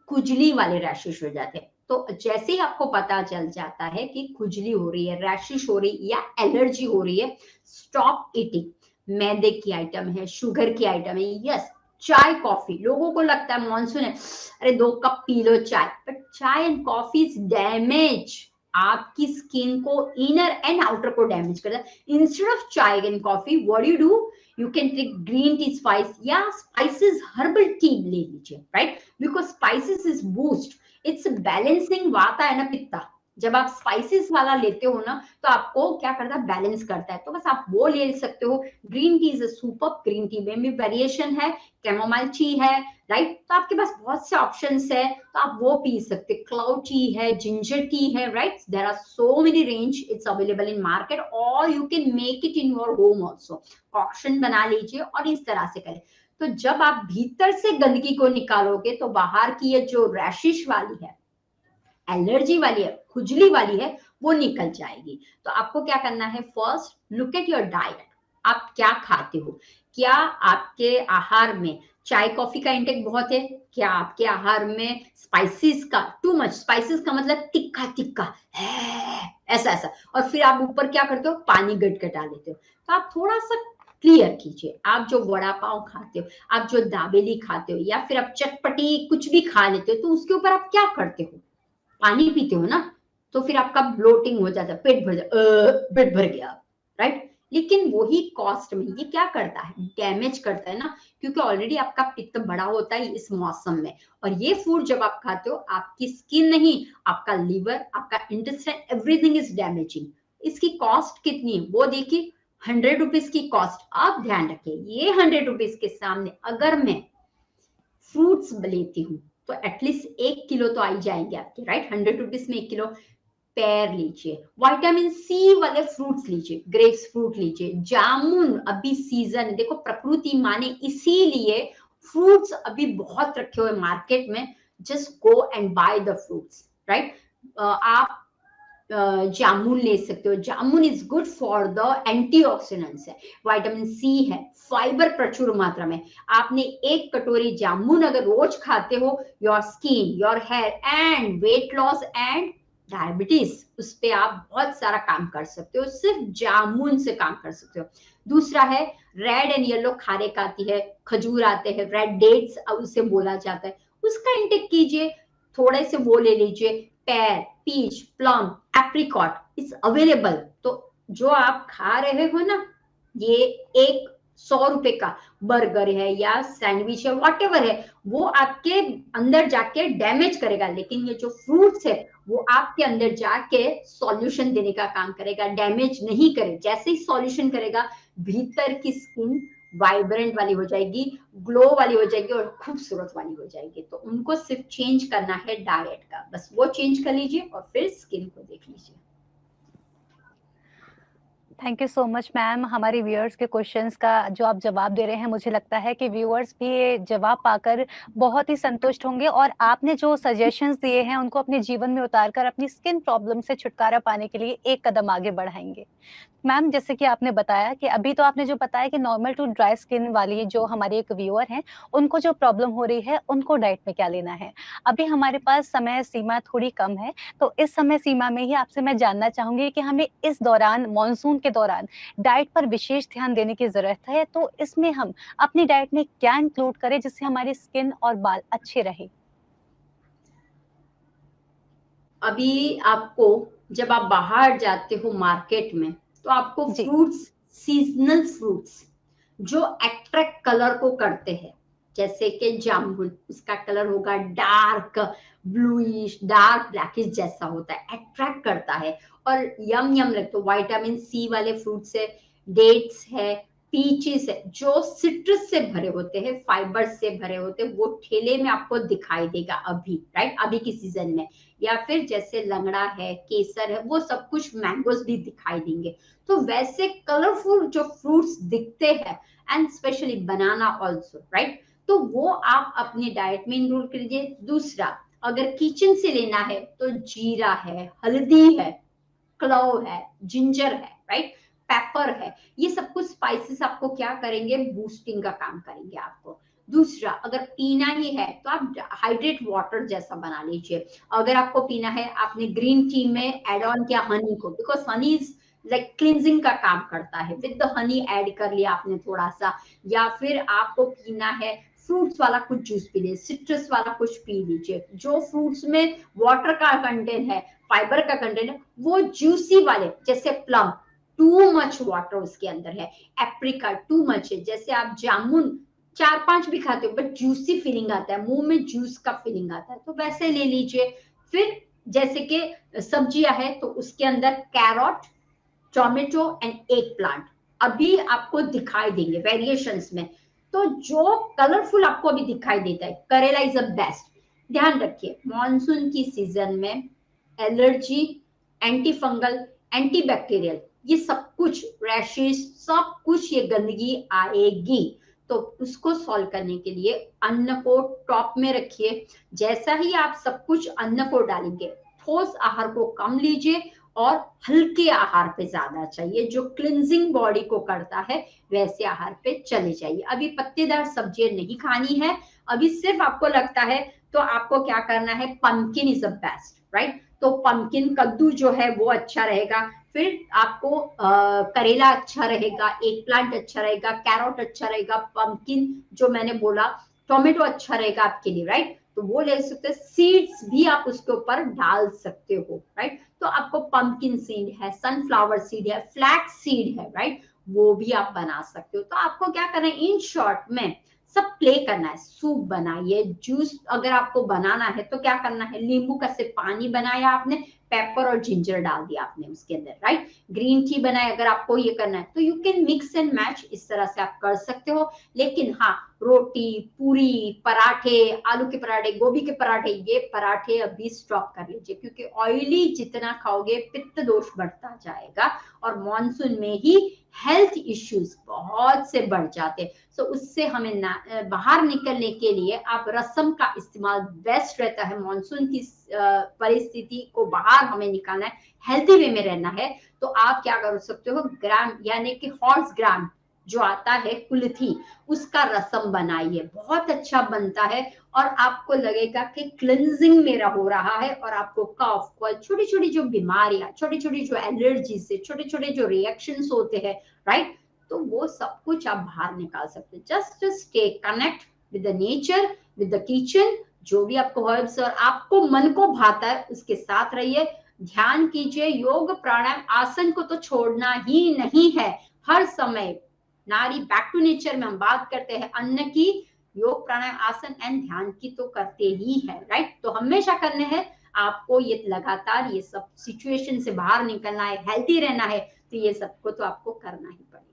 Speaker 2: खुजली वाले रैशेस हो जाते हैं। तो जैसे ही आपको पता चल जाता है कि खुजली हो रही है, रैशिश हो रही या एलर्जी हो रही है, स्टॉप ईटिंग। मैदे की आइटम है, शुगर की आइटम है, यस, चाय कॉफी। लोगों को लगता है मॉनसून है, अरे 2 कप पी लो चाय, but chai and coffee is damage, आपकी स्किन को इनर एंड आउटर को डैमेज करता है। Instead of chai and coffee what you do, you can take green tea spice या स्पाइसेस हर्बल टी ले लीजिए, right? Because spices is boost, it's balancing vata है ना पित्ता। जब आप स्पाइसेस वाला लेते हो ना तो आपको क्या करता है, बैलेंस करता है। तो बस आप वो ले सकते हो। Green tea is a super, green tea में भी वेरिएशन है, कैमोमाइल टी है, राइट? तो आपके पास बहुत से ऑप्शंस है, तो आप वो पी सकते। क्लाउड टी है, जिंजर टी है, right? There are so many range, it's available in market और you can make it in your home also. Option बना लीजिए और इस तरह से करें। तो जब आप भीतर से गंदगी को निकालोगे तो बाहर की ये जो रैशिश वाली है, एलर्जी वाली है, खुजली वाली है, वो निकल जाएगी। तो आपको क्या करना है, first look at your diet. आप क्या खाते हो? क्या आपके आहार में चाय कॉफी का इंटेक बहुत है? क्या आपके आहार में स्पाइसेस का, टू मच स्पाइसेस का मतलब तिक्का तिक्का है, ऐसा ऐसा, और फिर आप ऊपर क्या करते हो, पानी गटगटा लेते हो। तो आप थोड़ा सा क्लियर कीजिए। आप जो वड़ा पाव खाते हो, आप जो दाबेली खाते हो या फिर आप चटपटी कुछ भी खा लेते हो, तो उसके ऊपर आप क्या करते हो, पानी पीते हो ना, तो फिर आपका ब्लोटिंग हो जाता है, पेट भर गया, राइट? लेकिन वही कॉस्ट में ये क्या करता है, डैमेज करता है ना, क्योंकि ऑलरेडी आपका पित्त बड़ा होता है इस मौसम में। और ये फूड जब आप खाते हो, आपकी स्किन नहीं, आपका लीवर, आपका इंटेस्टाइन, एवरीथिंग इज डैमेजिंग। इसकी कॉस्ट कितनी है वो देखिए, 100 रुपीज की कॉस्ट। आप ध्यान रखिए, ये 100 रुपीज के सामने अगर मैं फ्रूट्स लेती हूँ तो एटलीस्ट 1 किलो तो आई जाएंगे आपके, राइट? 100 रुपीज में 1 किलो। पेयर लीजिए, विटामिन सी वाले फ्रूट्स लीजिए, ग्रेप्स फ्रूट लीजिए, जामुन अभी सीजन, देखो प्रकृति माने इसीलिए फ्रूट्स अभी बहुत रखे हुए मार्केट में। Just go and buy the fruits, right? आप जामुन ले सकते हो, jamun is good for the antioxidants है, विटामिन सी है, फाइबर प्रचुर मात्रा में। आपने 1 कटोरी जामुन अगर रोज खाते हो, your skin, your hair and weight loss and diabetes, उस पे आप बहुत सारा काम कर सकते हो, सिर्फ जामुन से काम कर सकते हो। दूसरा है रेड एंड येलो खारेक आती है, खजूर आते हैं, रेड डेट्स उसे बोला जाता है, उसका इंटेक कीजिए, थोड़े से वो ले लीजिए। Pear, peach, plum, apricot is available. तो जो आप खा रहे हो ना, ये एक 100 रुपए का बर्गर है या सैंडविच है, वॉट एवर है, वो आपके अंदर जाके डैमेज करेगा। लेकिन ये जो फ्रूट्स है वो आपके अंदर जाके सॉल्यूशन देने का काम करेगा, डैमेज नहीं करे। जैसे ही सॉल्यूशन करेगा, भीतर की स्किन वाइब्रेंट वाली हो जाएगी, ग्लो वाली हो जाएगी और खूबसूरत वाली हो जाएगी। तो उनको सिर्फ चेंज करना है डाइट का, बस वो चेंज कर लीजिए और फिर स्किन को देख लीजिए।
Speaker 1: Thank you so much ma'am, हमारे व्यूअर्स के क्वेश्चंस का जो आप जवाब दे रहे हैं, मुझे लगता है कि व्यूअर्स भी ये जवाब पाकर बहुत ही संतुष्ट होंगे और आपने जो सजेशंस दिए हैं उनको अपने जीवन में उतारकर अपनी स्किन प्रॉब्लम से छुटकारा पाने के लिए एक कदम आगे बढ़ाएंगे। मैम, जैसे कि आपने बताया कि अभी तो आपने जो बताया कि नॉर्मल टू ड्राई स्किन वाली जो हमारी एक व्यूअर हैं, उनको जो प्रॉब्लम हो रही है, उनको डाइट में क्या लेना है। अभी हमारे पास समय सीमा थोड़ी कम है, तो इस समय सीमा में ही आपसे मैं जानना चाहूँगी कि हमें इस दौरान, मानसून के दौरान डाइट पर विशेष ध्यान देने की ज़रूरत है, तो इसमें हम अपनी डाइट में क्या इंक्लूड करें जिससे हमारी स्किन और बाल अच्छे रहें?
Speaker 2: अभी आपको जब आप बाहर जाते हो मार्केट में, तो आपको
Speaker 1: जी।
Speaker 2: फ्रूट्स, सीजनल फ्रूट्स जो अट्रैक्ट कलर को करते हैं, जैसे कि जामुन, उसका कलर होगा डार्क ब्लूइश, डार्क ब्लैकिश जैसा होता है, अट्रैक्ट करता है और यम यम लगता है। विटामिन सी वाले फ्रूट्स है, डेट्स है, पीचेस है, जो सिट्रस से भरे होते हैं, फाइबर से भरे होते हैं, वो ठेले में आपको दिखाई देगा अभी, राइट, अभी की सीजन में। या फिर जैसे लंगड़ा है, केसर है, वो सब कुछ मैंगोज भी दिखाई देंगे। तो वैसे कलरफुल जो फ्रूट्स दिखते हैं, and specially banana also, right, तो वो आप अपने डाइट में इंक्लूड कीजिए। दूसरा, अगर किचन से लेना है तो जीरा है, हल्दी है, क्लोव है, जिंजर है, राइट, पेपर है, ये सब कुछ स्पाइसेस आपको क्या करेंगे, बूस्टिंग का काम करेंगे आपको। दूसरा, अगर पीना ही है तो आप हाइड्रेट वाटर जैसा बना लीजिए। अगर आपको पीना है, आपने ग्रीन टी में एड ऑन किया हनी को, because honey is like cleansing का काम करता है, विद द हनी ऐड कर लिया आपने थोड़ा सा। या फिर आपको पीना है फ्रूट्स वाला कुछ जूस पी लीजिए, सिट्रस वाला कुछ पी लीजिए, जो फ्रूट्स में वाटर का कंटेंट है, फाइबर का कंटेंट है, वो जूसी वाले, जैसे प्लम, टू मच वाटर उसके अंदर है, एप्रिकॉट टू मच है, जैसे आप जामुन 4-5 भी खाते हो बट जूसी फीलिंग आता है, मुंह में जूस का फीलिंग आता है, तो वैसे ले लीजिए। फिर जैसे कि सब्जियां है तो उसके अंदर carrot, tomato and egg plant अभी आपको दिखाई देंगे वेरिएशंस में। तो जो कलरफुल आपको अभी दिखाई देता है, करेला इज द बेस्ट। ध्यान रखिए, मॉनसून की सीजन में allergy, anti fungal, anti bacterial, ये सब कुछ, रैशेस, सब कुछ ये गंदगी आएगी। तो उसको सॉल्व करने के लिए अन्न को टॉप में रखिए। जैसा ही आप सब कुछ अन्न को डालेंगे, ठोस आहार को कम लीजिए और हल्के आहार पे ज्यादा चाहिए, जो क्लिनजिंग बॉडी को करता है वैसे आहार पे चले जाइए। अभी पत्तेदार सब्जियां नहीं खानी है, अभी सिर्फ आपको लगता है तो आपको क्या करना है, pumpkin is the best, right. तो पंपकिन, कद्दू जो है वो अच्छा रहेगा। फिर आपको करेला अच्छा रहेगा, एग प्लांट अच्छा रहेगा, कैरोट अच्छा रहेगा, पंपकिन जो मैंने बोला, टोमेटो अच्छा रहेगा आपके लिए, राइट। तो वो ले सकते हैं, सीड्स भी आप उसके ऊपर डाल सकते हो, राइट। तो आपको पंपकिन सीड है, सनफ्लावर सीड है, फ्लैक्स सीड है, राइट, वो भी आप बना सकते हो। तो आपको क्या करना है, इन शॉर्ट में सब प्ले करना है। सूप बनाइए, जूस अगर आपको बनाना है तो क्या करना है, नींबू का से पानी बनाया आपने, पेपर और जिंजर डाल दिया आपने उसके अंदर, राइट। ग्रीन टी बनाए, अगर आपको ये करना है तो you can mix and match, इस तरह से आप कर सकते हो। लेकिन हाँ, रोटी, पूरी, पराठे, आलू के पराठे, गोभी के पराठे, ये पराठे अभी स्टॉप कर लीजिए, क्योंकि ऑयली जितना खाओगे पित्त दोष बढ़ता जाएगा और मॉनसून में ही हेल्थ इश्यूज बहुत से बढ़ जाते। तो उससे हमें बाहर निकलने के लिए आप रसम का इस्तेमाल बेस्ट रहता है। मॉनसून की परिस्थिति को बाहर हमें निकालना है, हेल्थी वे में रहना है, तो आप क्या कर सकते हो, ग्राम यानी कि हॉर्स ग्राम जो आता है, कुल्थी, उसका रसम बनाइए, बहुत अच्छा बनता है और आपको लगेगा कि क्लिनजिंग मेरा हो रहा है। और आपको कफ, छोटी छोटी जो बीमारियां, छोटी छोटी जो एलर्जी से छोटे छोटे जो रिएक्शंस होते हैं, राइट, तो वो सब कुछ आप बाहर निकाल सकते हैं। Just stay connect with the nature, with the kitchen, जो भी आपको हर्ब्स और आपको मन को भाता है उसके साथ रहिए। ध्यान कीजिए, योग प्राणायाम आसन को तो छोड़ना ही नहीं है हर समय। नारी बैक टू नेचर में हम बात करते हैं अन्न की, योग प्राणायाम आसन एंड ध्यान की तो करते ही है, राइट। तो हमेशा करने हैं आपको, ये लगातार ये सब सिचुएशन से बाहर निकलना है, हेल्थी रहना है, तो ये सबको तो आपको करना ही पड़ेगा।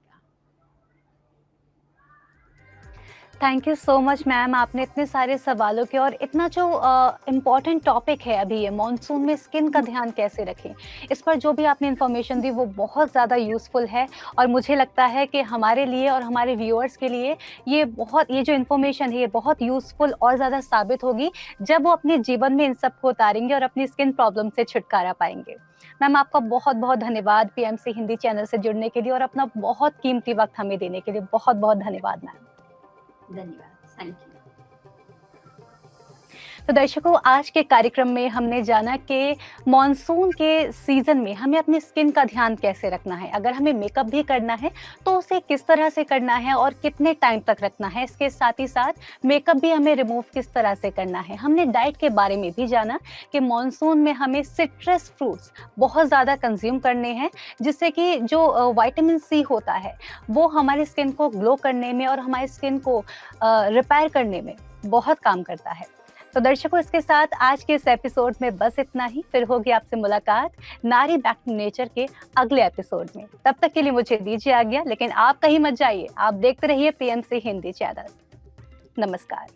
Speaker 1: Thank you so much ma'am, आपने इतने सारे सवालों के और इतना जो इम्पोर्टेंट टॉपिक है अभी ये मानसून में स्किन का ध्यान कैसे रखें, इस पर जो भी आपने इन्फॉर्मेशन दी वो बहुत ज़्यादा यूज़फुल है। और मुझे लगता है कि हमारे लिए और हमारे व्यूअर्स के लिए ये जो इन्फॉर्मेशन है ये बहुत यूज़फुल और ज़्यादा साबित होगी जब वो अपने जीवन में इन सबको उतारेंगे और अपनी स्किन प्रॉब्लम से छुटकारा पाएंगे। मैम, आपका बहुत बहुत धन्यवाद पीएमसी हिंदी चैनल से जुड़ने के लिए और अपना बहुत कीमती वक्त हमें देने के लिए। बहुत बहुत धन्यवाद मैम।
Speaker 2: धन्यवाद, थैंक यू।
Speaker 1: तो दर्शकों, आज के कार्यक्रम में हमने जाना कि मॉनसून के सीजन में हमें अपनी स्किन का ध्यान कैसे रखना है। अगर हमें मेकअप भी करना है तो उसे किस तरह से करना है और कितने टाइम तक रखना है। इसके साथ ही साथ मेकअप भी हमें रिमूव किस तरह से करना है। हमने डाइट के बारे में भी जाना कि मॉनसून में हमें सिट्रस फ्रूट्स बहुत ज़्यादा कंज्यूम करने हैं, जिससे कि जो विटामिन सी होता है वो हमारी स्किन को ग्लो करने में और हमारी स्किन को रिपेयर करने में बहुत काम करता है। तो दर्शकों, इसके साथ आज के इस एपिसोड में बस इतना ही। फिर होगी आपसे मुलाकात नारी बैक टू नेचर के अगले एपिसोड में। तब तक के लिए मुझे दीजिए आज्ञा, लेकिन आप कहीं मत जाइए, आप देखते रहिए पीएमसी हिंदी चैनल। नमस्कार।